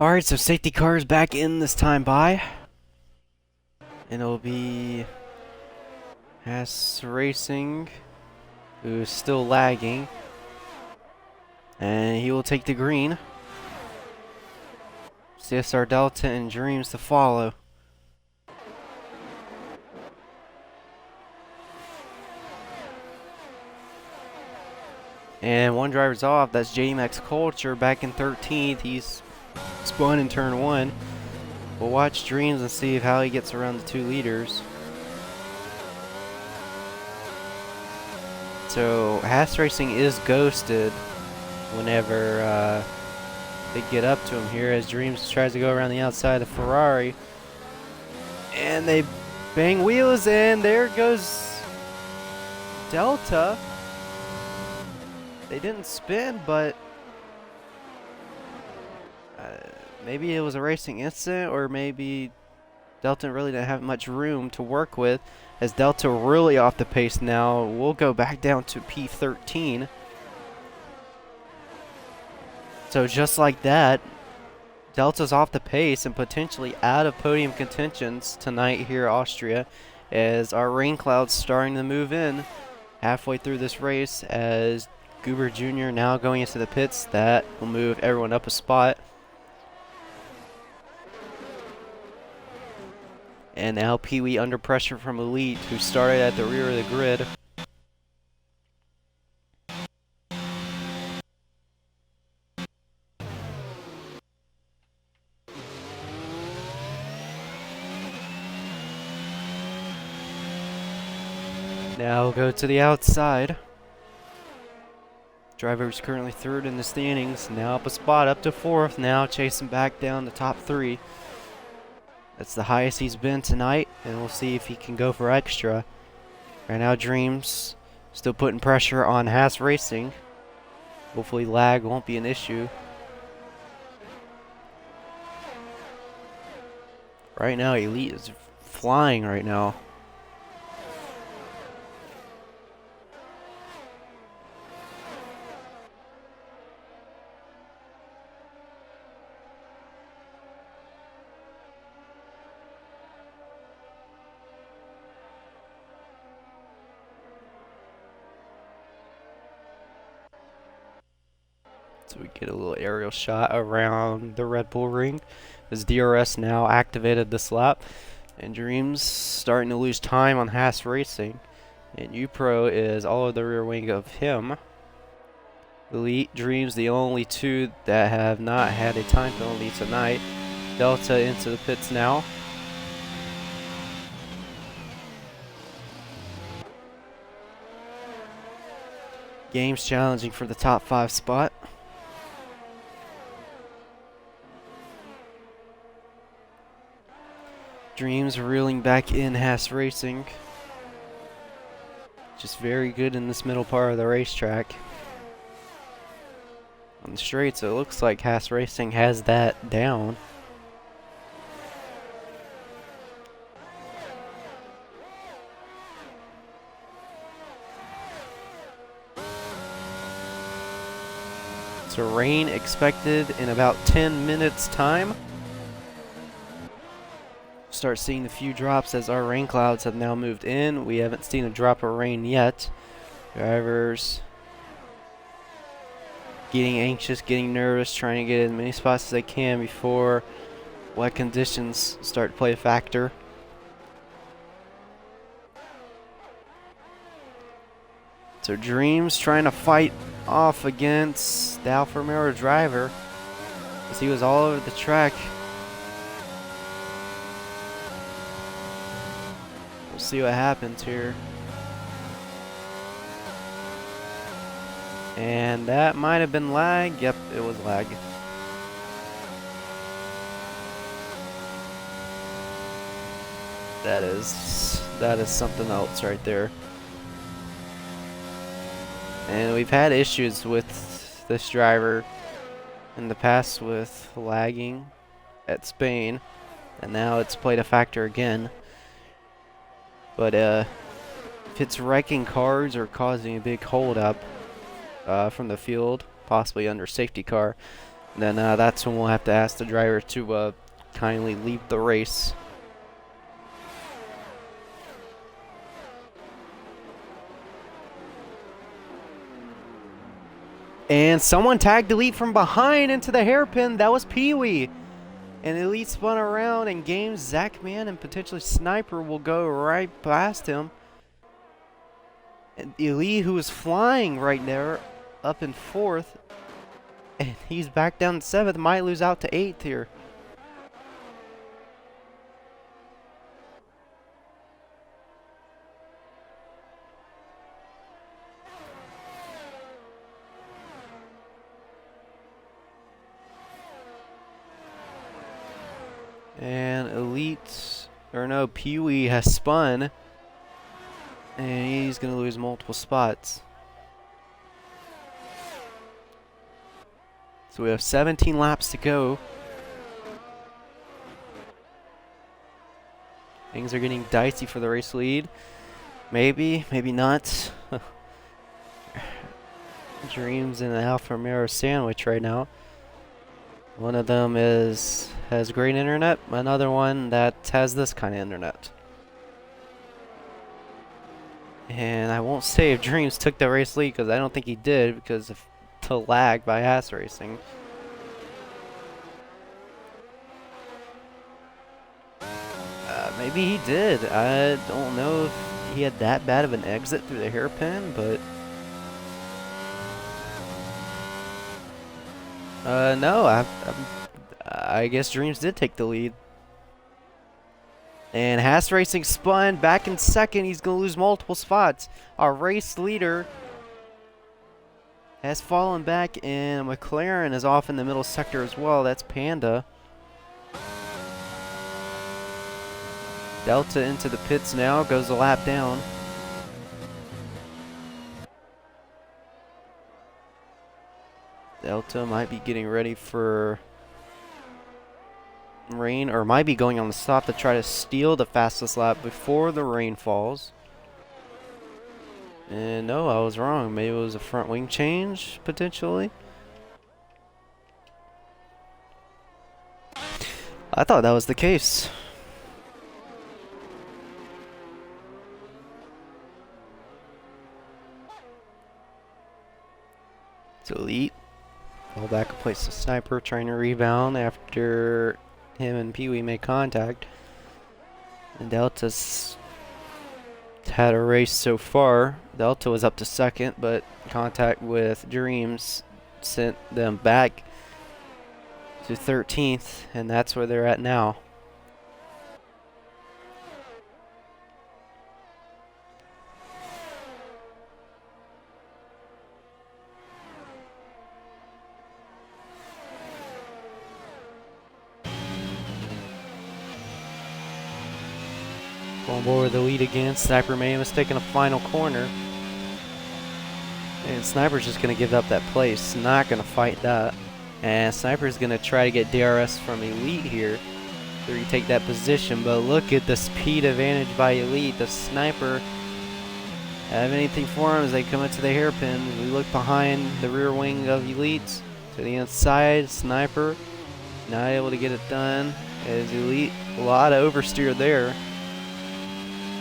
Alright, so safety car is back in this time by. And it'll be Haas Racing, who's still lagging. And he will take the green. CSR Delta and Dreams to follow. And one driver's off. That's JMax Culture back in 13th. He's spun in turn 1. We'll watch Dreams and see how he gets around the 2 leaders. So Haas Racing is ghosted whenever they get up to him here, as Dreams tries to go around the outside of Ferrari. And they bang wheels, and there goes Delta. They didn't spin, but maybe it was a racing incident, or maybe Delta really didn't have much room to work with, as Delta really off the pace now. We'll go back down to P13. So just like that, Delta's off the pace and potentially out of podium contentions tonight here at Austria, as our rain cloud's starting to move in halfway through this race, as Goober Jr. now going into the pits. That will move everyone up a spot. And now Pee Wee under pressure from Elite, who started at the rear of the grid. Now go to the outside. Driver is currently third in the standings. Now up a spot, up to fourth. Now chasing back down the top three. That's the highest he's been tonight, and we'll see if he can go for extra. Right now, Dreams still putting pressure on Haas Racing. Hopefully lag won't be an issue. Right now, Elite is flying right now. So we get a little aerial shot around the Red Bull ring as DRS now activated this lap. And Dreams starting to lose time on Haas Racing. And U-Pro is all of the rear wing of him. Elite, Dreams, the only two that have not had a time penalty tonight. Delta into the pits now. Games challenging for the top 5 spot. Dreams reeling back in Haas Racing. Just very good in this middle part of the racetrack. On the straights, it looks like Haas Racing has that down. So rain expected in about 10 minutes time. Start seeing the few drops as our rain clouds have now moved in. We haven't seen a drop of rain yet. Drivers getting anxious, getting nervous, trying to get as many spots as they can before wet conditions start to play a factor. So Dreams trying to fight off against the Alfa Romeo driver as he was all over the track. We'll see what happens here. And that might have been lag. Yep, it was lag. That is something else right there. And we've had issues with this driver in the past with lagging at Spain, and now it's played a factor again. But if it's wrecking cars or causing a big holdup from the field, possibly under safety car, then that's when we'll have to ask the driver to kindly leave the race. And someone tagged Elite from behind into the hairpin. That was Pee Wee. And Elite spun around, and Games, Zach Man, and potentially Sniper will go right past him. And Elite, who was flying right there, up in 4th. And he's back down to 7th. Might lose out to 8th here. And Elite, or no, Pee Wee has spun, and he's going to lose multiple spots. So we have 17 laps to go. Things are getting dicey for the race lead. Maybe, maybe not. Dreams in the Alfa Romeo sandwich right now. One of them has great internet, another one that has this kind of internet. And I won't say if Dreams took the race lead, because I don't think he did, because of the lag by Haas Racing. Maybe he did. I don't know if he had that bad of an exit through the hairpin, but no, I guess Dreams did take the lead. And Haas Racing spun back in second. He's going to lose multiple spots. Our race leader has fallen back, and McLaren is off in the middle sector as well. That's Panda. Delta into the pits now, goes a lap down. Delta might be getting ready for rain, or might be going on the stop to try to steal the fastest lap before the rain falls. And no, I was wrong. Maybe it was a front wing change, potentially. I thought that was the case. It's Elite. Fall back and place the Sniper, trying to rebound after him and Pee-wee made contact. And Delta's had a race so far. Delta was up to second, but contact with Dreams sent them back to 13th, and that's where they're at now. Going forward with the lead again. Sniper made a mistake in a final corner. And Sniper's just going to give up that place. Not going to fight that. And Sniper's going to try to get DRS from Elite here to retake that position. But look at the speed advantage by Elite. The Sniper have anything for him as they come into the hairpin. We look behind the rear wing of Elite to the inside. Sniper not able to get it done as Elite. A lot of oversteer there.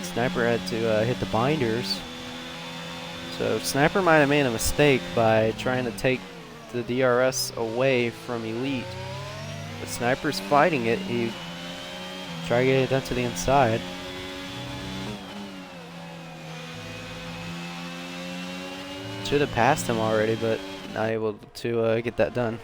Sniper had to hit the binders. So Sniper might have made a mistake by trying to take the DRS away from Elite. But Sniper's fighting it. He tried to get it done to the inside. Should have passed him already, but not able to get that done.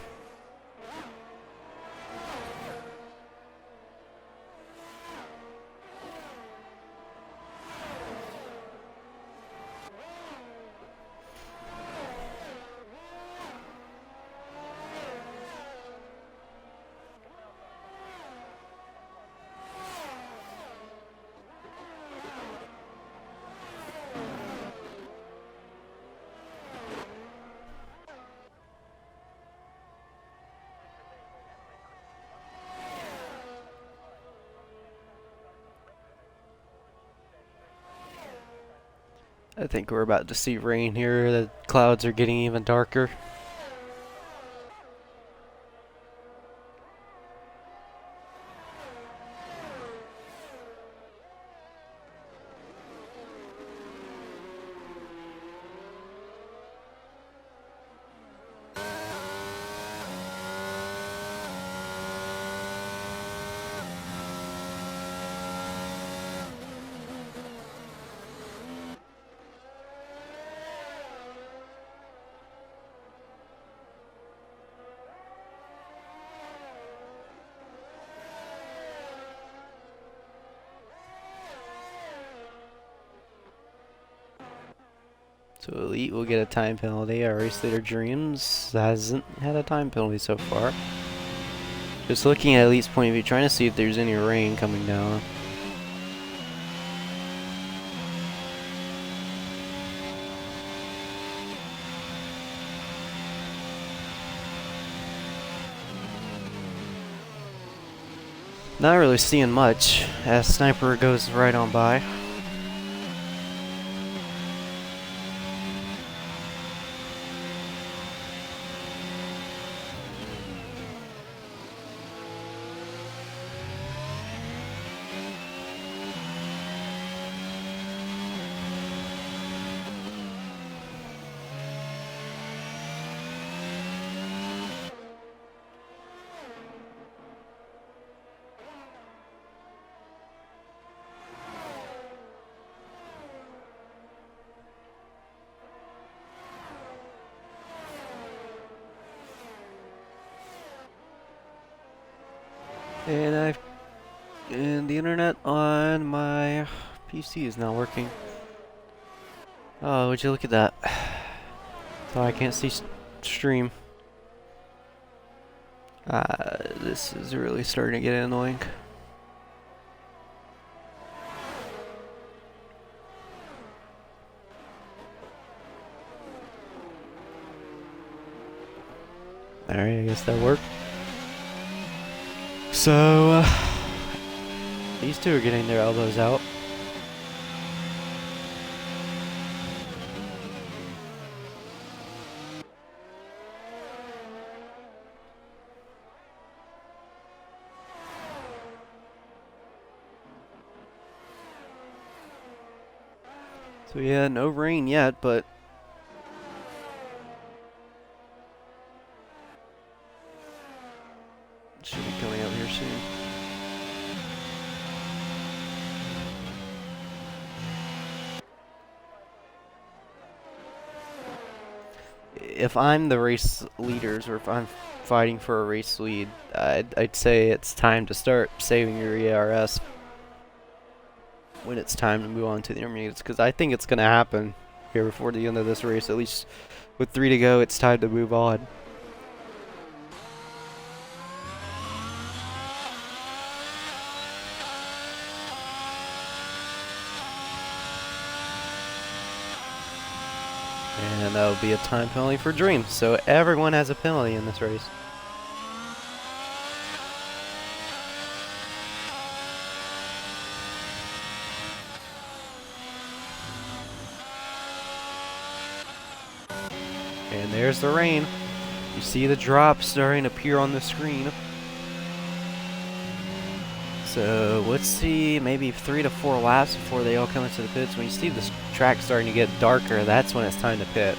I think we're about to see rain here. The clouds are getting even darker. So Elite will get a time penalty. Our race leader Dreams hasn't had a time penalty so far. Just looking at Elite's point of view, trying to see if there's any rain coming down. Not really seeing much as Sniper goes right on by. And the internet on my PC is not working. Oh, would you look at that? So I can't see stream. This is really starting to get annoying. Alright, I guess that worked. So, these two are getting their elbows out. So yeah, no rain yet, but it should be coming out here soon. If I'm the race leaders, or if I'm fighting for a race lead, I'd say it's time to start saving your ERS when it's time to move on to the intermediates, because I think it's going to happen here before the end of this race. At least with 3 to go, it's time to move on. And that'll be a time penalty for Dream. So everyone has a penalty in this race. And there's the rain. You see the drop starting to appear on the screen. So let's see, maybe 3 to 4 laps before they all come into the pits. When you see the track starting to get darker, that's when it's time to pit.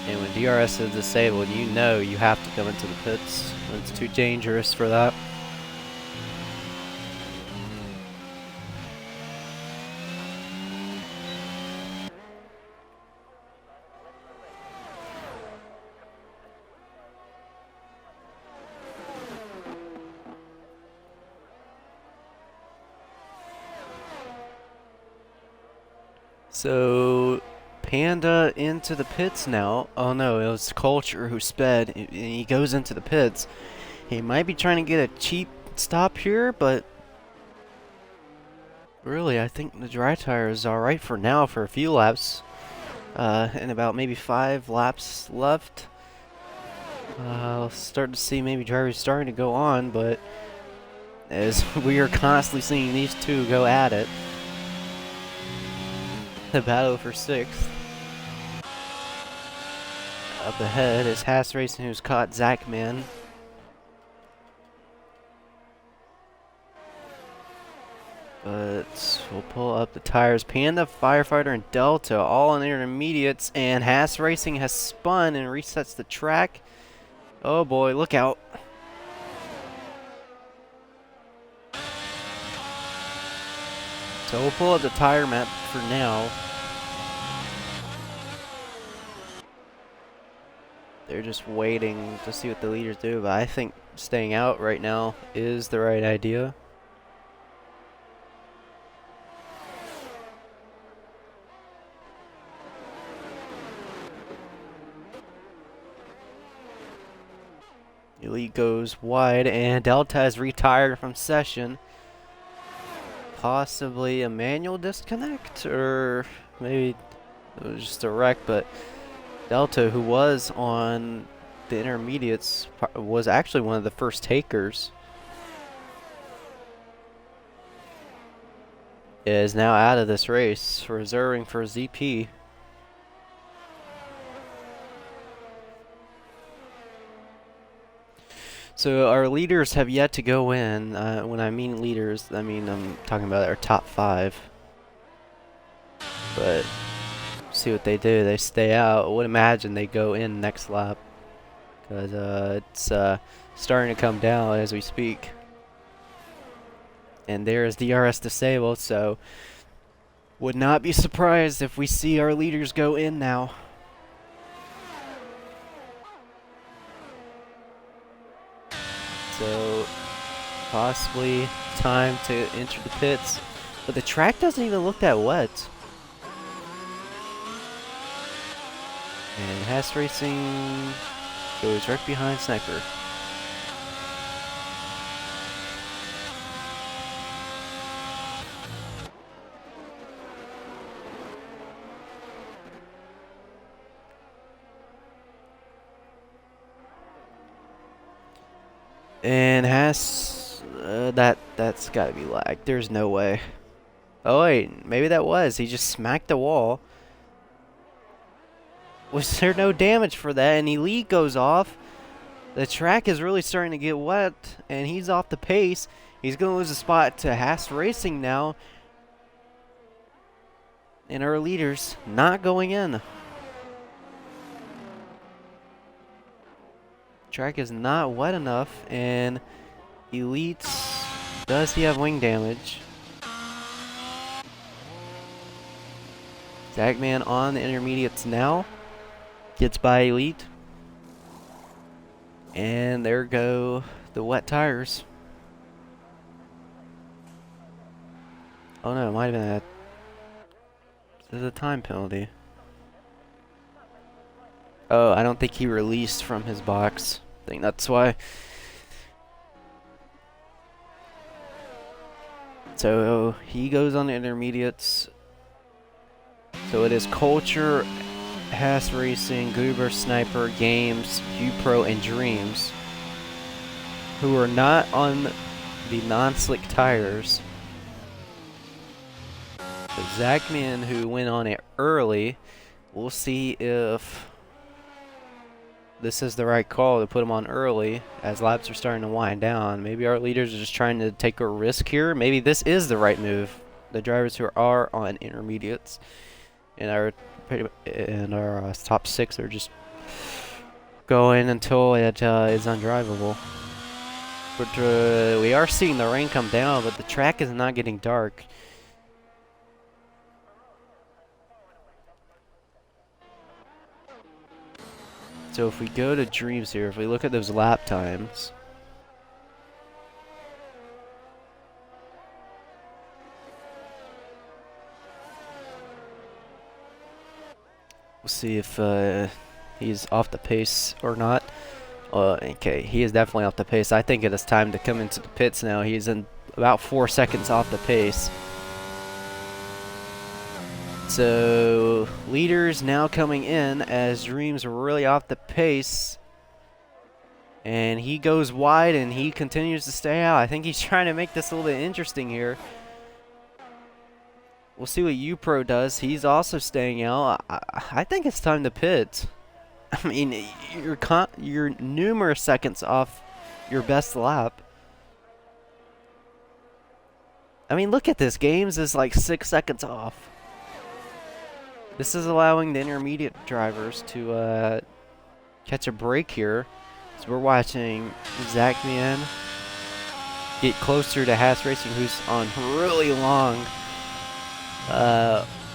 And when DRS is disabled, you know you have to come into the pits. It's too dangerous for that. So, Panda into the pits now. Oh no, it was Culture who sped, and he goes into the pits. He might be trying to get a cheap stop here, but really, I think the dry tire is alright for now for a few laps. And about maybe 5 laps left. I'll start to see maybe drivers starting to go on, but as we are constantly seeing these two go at it. The battle for 6th. Up ahead is Haas Racing, who's caught Zachman. But we'll pull up the tires. Panda, Firefighter, and Delta all in the intermediates, and Haas Racing has spun and resets the track. Oh boy, look out. So we'll pull up the tire map for now. They're just waiting to see what the leaders do, but I think staying out right now is the right idea. The lead goes wide, and Delta is retired from session. Possibly a manual disconnect, or maybe it was just a wreck, but Delta, who was on the intermediates, was actually one of the first takers, is now out of this race, reserving for ZP. So our leaders have yet to go in. When I mean leaders, I mean I'm talking about our top 5. But see what they do. They stay out. I would imagine they go in next lap, because it's starting to come down as we speak. And there is DRS disabled, so would not be surprised if we see our leaders go in now. So possibly time to enter the pits. But the track doesn't even look that wet. And Haas Racing goes right behind Sniper. And Haas, that's gotta be lag. There's no way. Oh wait, maybe that was. He just smacked the wall. Was there no damage for that? And Elite goes off. The track is really starting to get wet, and he's off the pace. He's gonna lose a spot to Haas Racing now. And our leaders not going in. Track is not wet enough, and Elite, does he have wing damage? Zagman on the intermediates now, gets by Elite, and there go the wet tires. Oh no, it might have been this is a time penalty. Oh, I don't think he released from his box. I think that's why. So he goes on the intermediates. So it is Culture, Haas Racing, Goober, Sniper, Games, U-Pro, and Dreams, who are not on the non-slick tires. So Zachman, who went on it early, we'll see if this is the right call to put him on early as laps are starting to wind down. Maybe our leaders are just trying to take a risk here. Maybe this is the right move. The drivers who are on intermediates and our top 6 are just going until it is undrivable. But we are seeing the rain come down, but the track is not getting dark. So if we go to Dreams here, if we look at those lap times, we'll see if he's off the pace or not. Okay, he is definitely off the pace. I think it is time to come into the pits now. He's in about 4 seconds off the pace. So, leaders now coming in as Dreams really off the pace. And he goes wide and he continues to stay out. I think he's trying to make this a little bit interesting here. We'll see what U-Pro does. He's also staying out. I think it's time to pit. I mean, you're numerous seconds off your best lap. I mean, look at this. Games is like 6 seconds off. This is allowing the intermediate drivers to catch a break here. So we're watching Zachman get closer to Haas Racing, who's on really long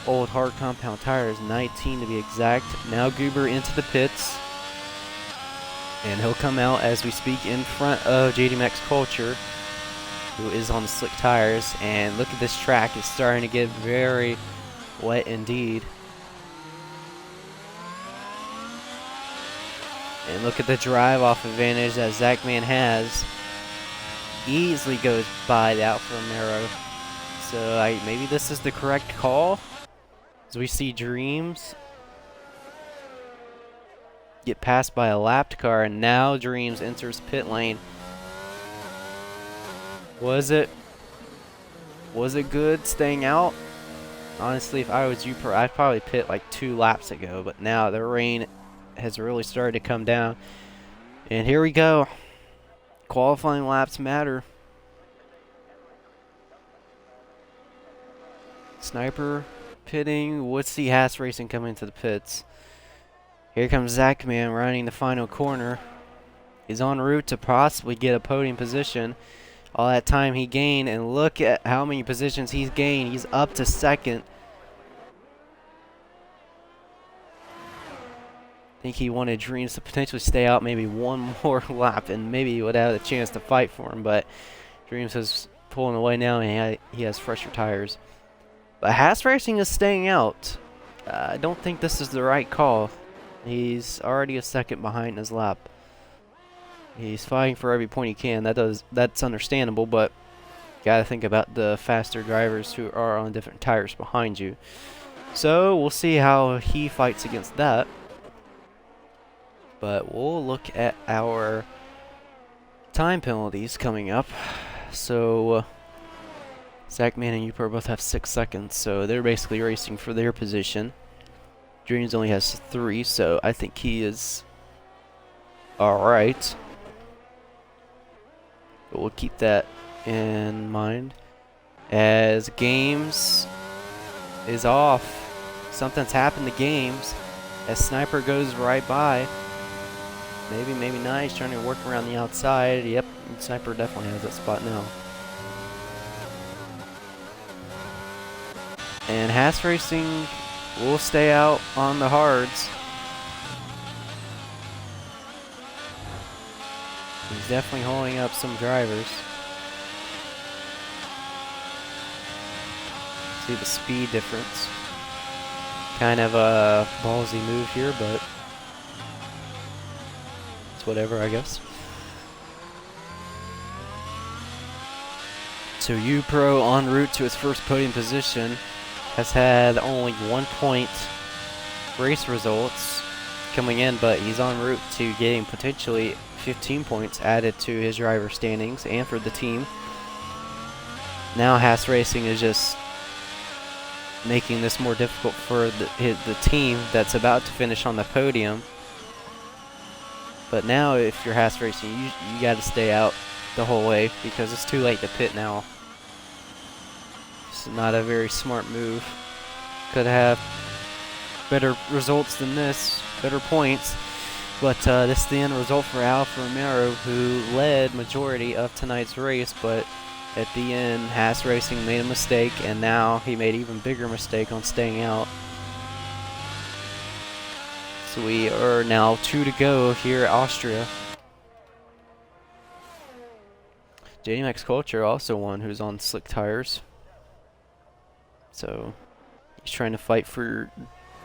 old hard compound tires, 19 to be exact. Now Goober into the pits. And he'll come out as we speak in front of JD Max Culture, who is on the slick tires. And look at this track. It's starting to get very wet indeed. And look at the drive-off advantage that Zachman has. Easily goes by the Alfa Romero. So maybe this is the correct call. As we see Dreams get passed by a lapped car, and now Dreams enters pit lane. Was it good staying out? Honestly, if I was you, I'd probably pit like 2 laps ago. But now the rain has really started to come down. And here we go. Qualifying laps matter. Sniper pitting. Let's see Haas Racing coming into the pits. Here comes Zachman running the final corner. He's en route to possibly get a podium position. All that time he gained, and look at how many positions he's gained. He's up to 2nd. I think he wanted Dreams to potentially stay out maybe one more lap, and maybe he would have a chance to fight for him. But Dreams is pulling away now, and he has fresher tires. But Haas Racing is staying out. I don't think this is the right call. He's already a second behind his lap. He's fighting for every point he can. That's understandable, but you gotta think about the faster drivers who are on different tires behind you. So we'll see how he fights against that. But we'll look at our time penalties coming up. So Zachman and Upro both have 6 seconds, so they're basically racing for their position. Dreams only has 3, so I think he is alright. But we'll keep that in mind. As Games is off. Something's happened to Games. As Sniper goes right by. Maybe, maybe not. He's trying to work around the outside. Yep, Sniper definitely has that spot now. And Haas Racing will stay out on the hards. He's definitely holding up some drivers. See the speed difference. Kind of a ballsy move here, but it's whatever, I guess. So Upro, en route to his first podium position, has had only 1 point race results coming in, but he's en route to getting potentially 15 points added to his driver standings and for the team. Now Haas Racing is just making this more difficult for the team that's about to finish on the podium. But now if you're Haas Racing, you got to stay out the whole way because it's too late to pit now. It's not a very smart move. Could have better results than this, better points. But this is the end result for Alfa Romeo, who led majority of tonight's race, but at the end, Haas Racing made a mistake, and now he made an even bigger mistake on staying out. So we are now 2 to go here at Austria. JDMX Culture also won, who's on slick tires. So he's trying to fight for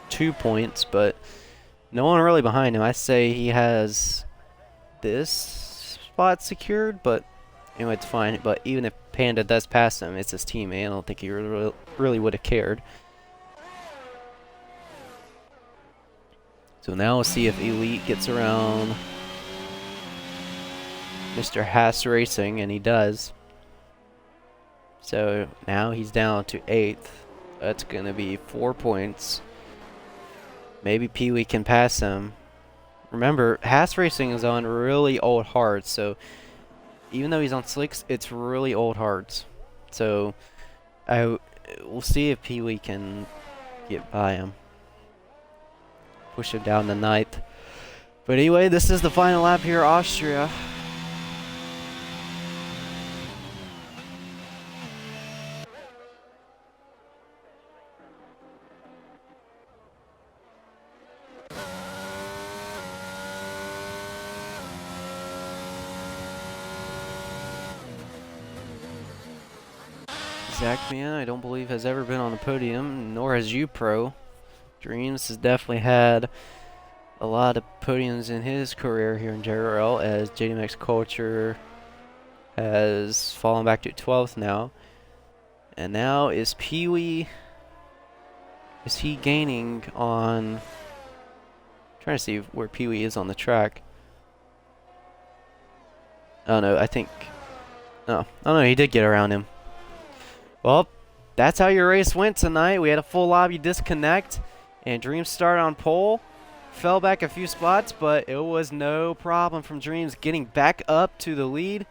2 points, but no one really behind him. I say he has this spot secured, but anyway, it's fine. But even if Panda does pass him, it's his teammate. I don't think he really would have cared. So now we'll see if Elite gets around Mr. Haas Racing, and he does. So now he's down to 8th. That's going to be 4 points. Maybe Pee Wee can pass him. Remember, Haas Racing is on really old hards, so even though he's on slicks, it's really old hards. So we'll see if Pee Wee can get by him. Push him down to 9th. But anyway, this is the final lap here at Austria. Zachman, I don't believe, has ever been on the podium, nor has Upro. Dreams has definitely had a lot of podiums in his career here in JRL, as JDMX Culture has fallen back to 12th now. And now is Pee Wee, is he gaining on, trying to see where Pee Wee is on the track. Oh no, I think, oh no, he did get around him. Well, that's how your race went tonight. We had a full lobby disconnect, and Dreams started on pole. Fell back a few spots, but it was no problem from Dreams getting back up to the lead.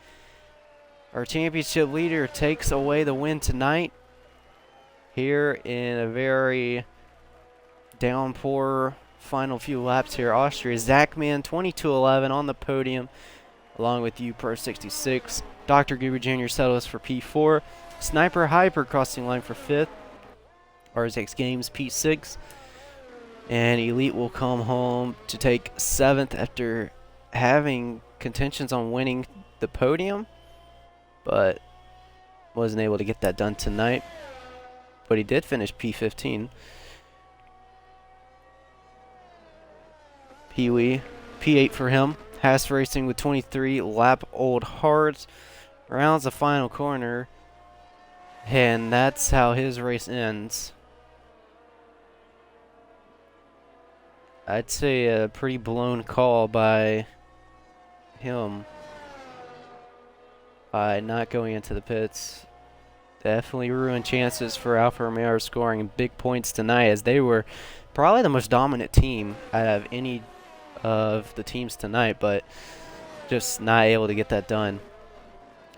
Our championship leader takes away the win tonight here in a very downpour final few laps here. Austria, Zachman 22-11 on the podium, along with Upro 66. Dr. Goober Jr. settles for P4. Sniper Hyper crossing line for 5th. RSX Games P6. And Elite will come home to take 7th after having contentions on winning the podium. but wasn't able to get that done tonight. But he did finish P15. Pee-wee, P8 for him. Haas Racing with 23 lap old hearts. Rounds the final corner. And that's how his race ends. I'd say a pretty blown call by him by not going into the pits. Definitely ruined chances for Alfa Romeo scoring big points tonight, as they were probably the most dominant team out of any of the teams tonight, but just not able to get that done.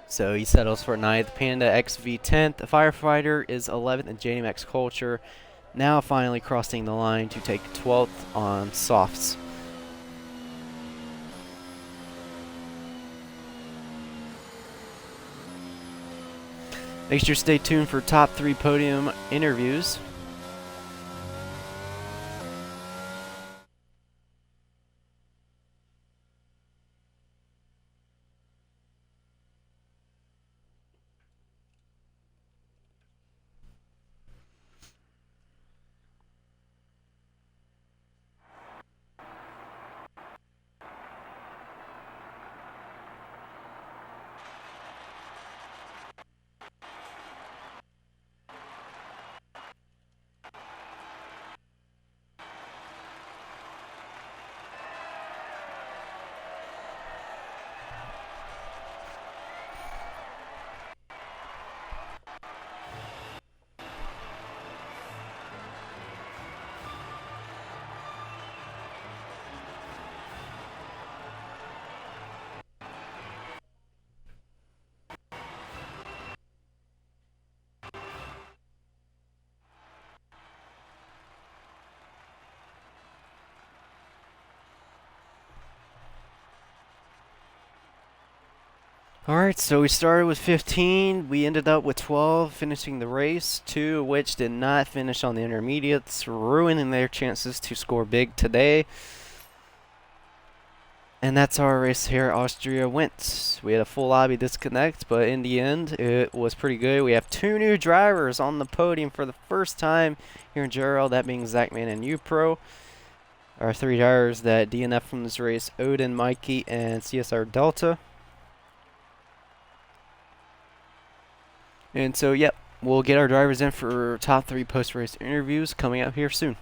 So he settles for 9th. Panda XV 10th. The Firefighter is 11th, and JD Max Culture now finally crossing the line to take 12th on softs. Make sure to stay tuned for top 3 podium interviews. Alright, so we started with 15, we ended up with 12 finishing the race, 2 of which did not finish on the intermediates, ruining their chances to score big today. And that's how our race here at Austria went. We had a full lobby disconnect, but in the end, it was pretty good. We have 2 new drivers on the podium for the first time here in JRL, that being Zachman and UPro. Our 3 drivers that DNF from this race, Odin, Mikey, and CSR Delta. And so, yep, we'll get our drivers in for top 3 post-race interviews coming up here soon.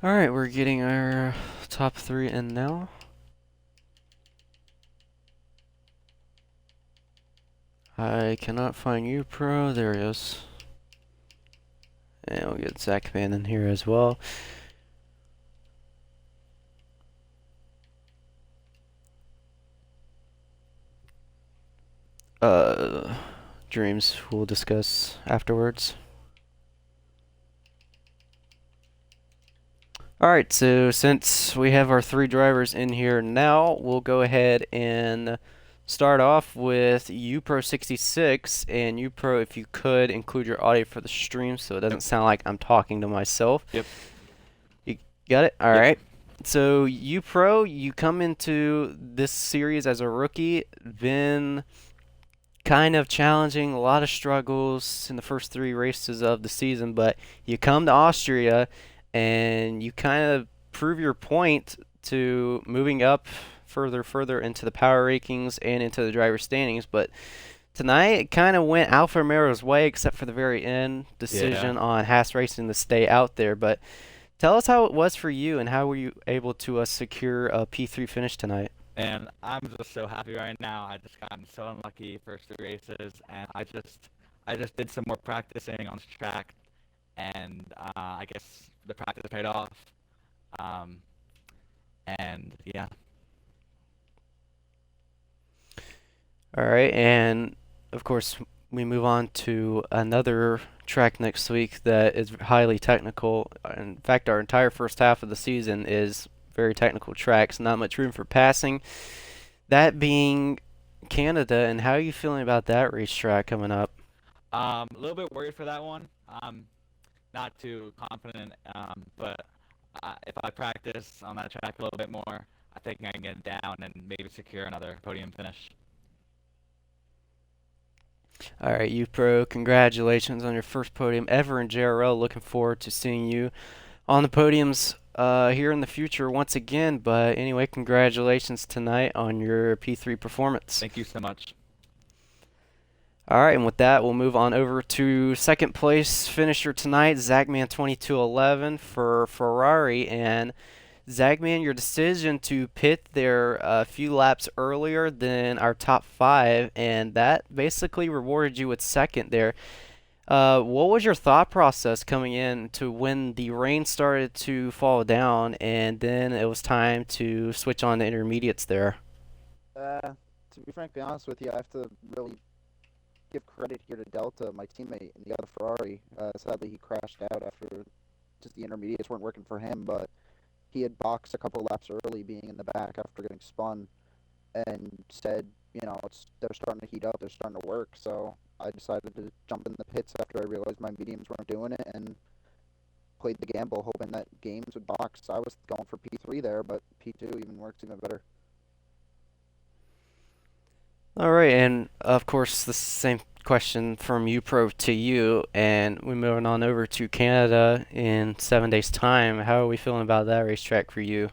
Alright, we're getting our top 3 in now. I cannot find UPro. There he is. And we'll get Zachman in here as well. uh, Dreams we'll discuss afterwards. Alright, so since we have our three drivers in here now, we'll go ahead and start off with UPro66. And UPro, if you could, include your audio for the stream so it doesn't Yep. sound like I'm talking to myself. Yep. You got it? Yep. Alright. So, UPro, you come into this series as a rookie, been kind of challenging, a lot of struggles in the first three races of the season, but you come to Austria and you kind of prove your point to moving up further into the power rankings and into the driver standings. But tonight it kind of went Alfa Romeo's way, except for the very end Yeah. decision on Haas Racing to stay out there. But tell us how it was for you and how were you able to secure a P3 finish tonight? And I'm just so happy right now. I just gotten so unlucky first three races, and I just did some more practicing on this track, and I guess the practice paid off. Um, and yeah. All right, and of course, we move on to another track next week that is highly technical. In fact, our entire first half of the season is very technical tracks, not much room for passing. That being Canada, and how are you feeling about that racetrack coming up? A little bit worried for that one. Not too confident. But if I practice on that track a little bit more, I think I can get it down and maybe secure another podium finish. All right, you pro, congratulations on your first podium ever in JRL. Looking forward to seeing you on the podiums here in the future once again. But anyway, congratulations tonight on your P3 performance. Thank you so much. All right, and with that, we'll move on over to second place finisher tonight, Zagman 2211 for Ferrari. And Zagman, your decision to pit there a few laps earlier than our top five, and that basically rewarded you with second there. What was your thought process coming in to when the rain started to fall down, and then it was time to switch on to intermediates there? To be frankly honest with you, I have to really give credit here to Delta, my teammate in the other Ferrari. Sadly, he crashed out after just the intermediates weren't working for him, but he had boxed a couple laps early, being in the back after getting spun, and said, they're starting to heat up, they're starting to work. So I decided to jump in the pits after I realized my mediums weren't doing it, and played the gamble, hoping that games would box. I was going for P3 there, but P2 even works even better. All right, and of course, the same question from UPro to you, and we're moving on over to Canada in 7 days' time. How are we feeling about that racetrack for you?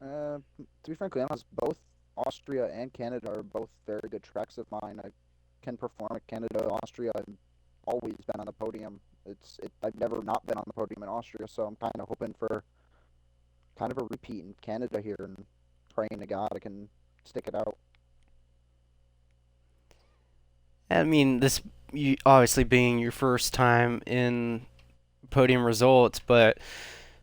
To be frankly honest, both Austria and Canada are both very good tracks of mine. I can perform at Canada. Austria, I've always been on the podium. I've never not been on the podium in Austria, so I'm kind of hoping for kind of a repeat in Canada here and praying to God I can stick it out. I mean, this you, obviously being your first time in podium results, but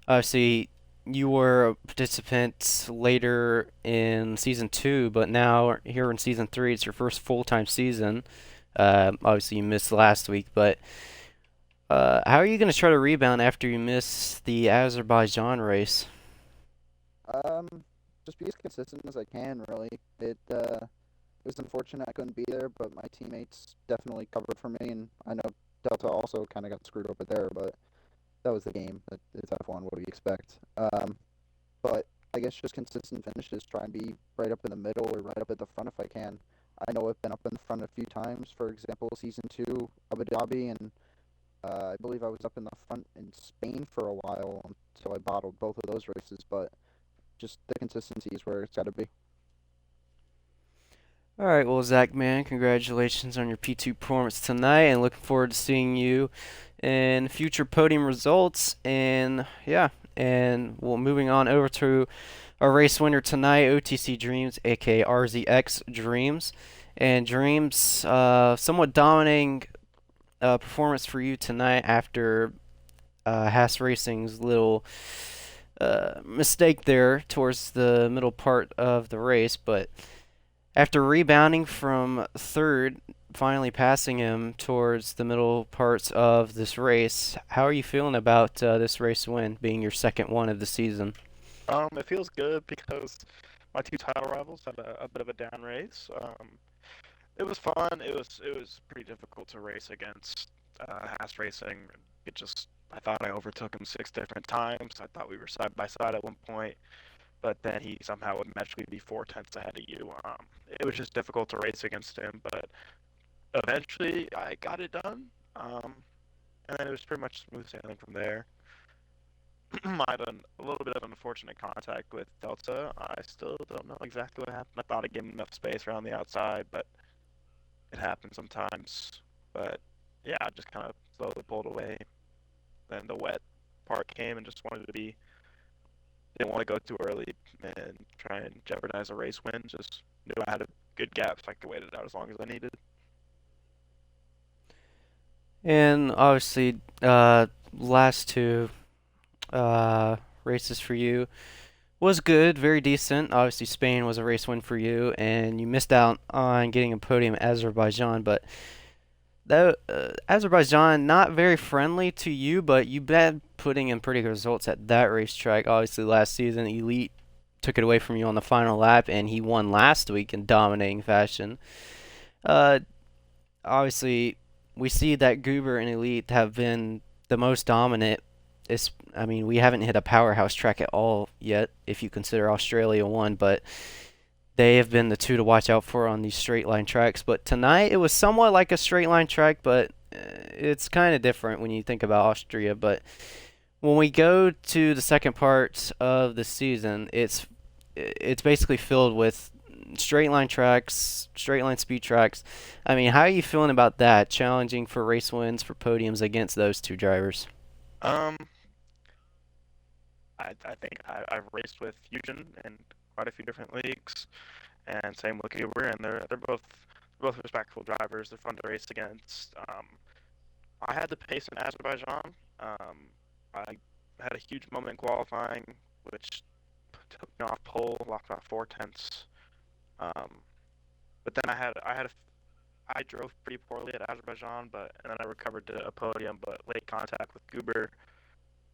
obviously you were a participant later in season two, but now here in season three, it's your first full-time season. Obviously, you missed last week, but how are you going to try to rebound after you miss the Azerbaijan race? Um, just be as consistent as I can, really. It was unfortunate I couldn't be there, but my teammates definitely covered for me, and I know Delta also kind of got screwed over there, but that was the game. It's F1. What do you expect? But I guess just consistent finishes. Try and be right up in the middle or right up at the front if I can. I know I've been up in the front a few times. For example, season two, Abu Dhabi, and I believe I was up in the front in Spain for a while until I bottled both of those races. But just the consistency is where it's got to be. All right, well, Zach, man, congratulations on your P2 performance tonight, and looking forward to seeing you in future podium results. And yeah, and well, moving on over to our race winner tonight, OTC Dreams, aka RZX Dreams, and Dreams, somewhat dominating performance for you tonight after Haas Racing's little mistake there towards the middle part of the race, but. After rebounding from third, finally passing him towards the middle parts of this race, how are you feeling about this race win, being your second one of the season? It feels good because my two title rivals had a bit of a down race. It was fun. It was pretty difficult to race against Haas Racing. I thought I overtook him 6 different times. I thought we were side by side at one point, but then he somehow would magically be 4 tenths ahead of you. It was just difficult to race against him, but eventually I got it done. And then it was pretty much smooth sailing from there. I had a little bit of unfortunate contact with Delta. I still don't know exactly what happened. I thought I gave him enough space around the outside, but it happens sometimes. But yeah, I just kind of slowly pulled away. Then the wet part came and just wanted to be, didn't want to go too early and try and jeopardize a race win. Just knew I had a good gap, so I could wait it out as long as I needed. And obviously, last two races for you was good, very decent. Obviously, Spain was a race win for you, and you missed out on getting a podium at Azerbaijan. But that Azerbaijan not very friendly to you, but you been putting in pretty good results at that racetrack. Obviously, last season, Elite took it away from you on the final lap, and he won last week in dominating fashion. Uh, Obviously, we see that Goober and Elite have been the most dominant. I mean, we haven't hit a powerhouse track at all yet, if you consider Australia one, but they have been the two to watch out for on these straight line tracks. But tonight, it was somewhat like a straight line track, but it's kind of different when you think about Austria. But when we go to the second part of the season, it's basically filled with straight line tracks, straight line speed tracks. I mean, how are you feeling about that? Challenging for race wins, for podiums against those two drivers? Um, I think I've raced with Fusion in quite a few different leagues, and same with Uber, and they're both respectful drivers. They're fun to race against. I had the pace in Azerbaijan. I had a huge moment in qualifying, which took me off pole, lost about 4 tenths. Um, but then I drove pretty poorly at Azerbaijan, and then I recovered to a podium, but late contact with Goober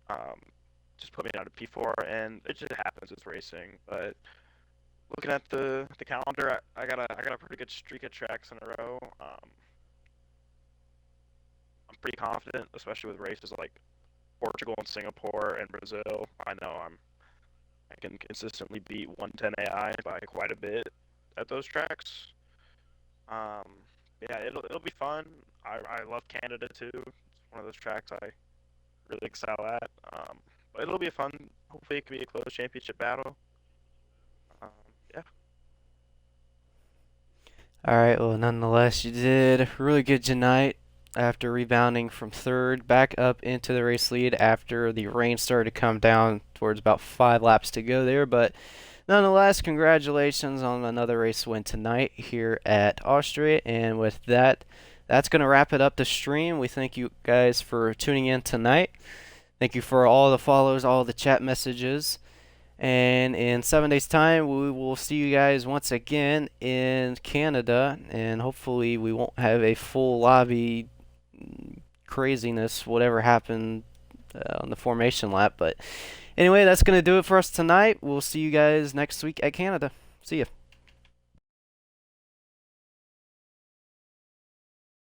um, just put me down to P4, and it just happens with racing. But looking at the calendar, I got a pretty good streak of tracks in a row. I'm pretty confident, especially with races like Portugal and Singapore and Brazil. I can consistently beat 110 AI by quite a bit at those tracks. Um, yeah, it'll be fun. I love Canada too. It's one of those tracks I really excel at. But it'll be fun. Hopefully, it can be a close championship battle. Um, yeah. All right, well, nonetheless, you did a really good tonight after rebounding from third back up into the race lead after the rain started to come down towards about 5 laps to go there. But nonetheless, congratulations on another race win tonight here at Austria. And with that, that's going to wrap it up the stream. We thank you guys for tuning in tonight. Thank you for all the follows, all the chat messages. And in 7 days' time, we will see you guys once again in Canada. And hopefully, we won't have a full lobby craziness, whatever happened on the formation lap. But anyway, that's going to do it for us tonight. We'll see you guys next week at Canada. See ya.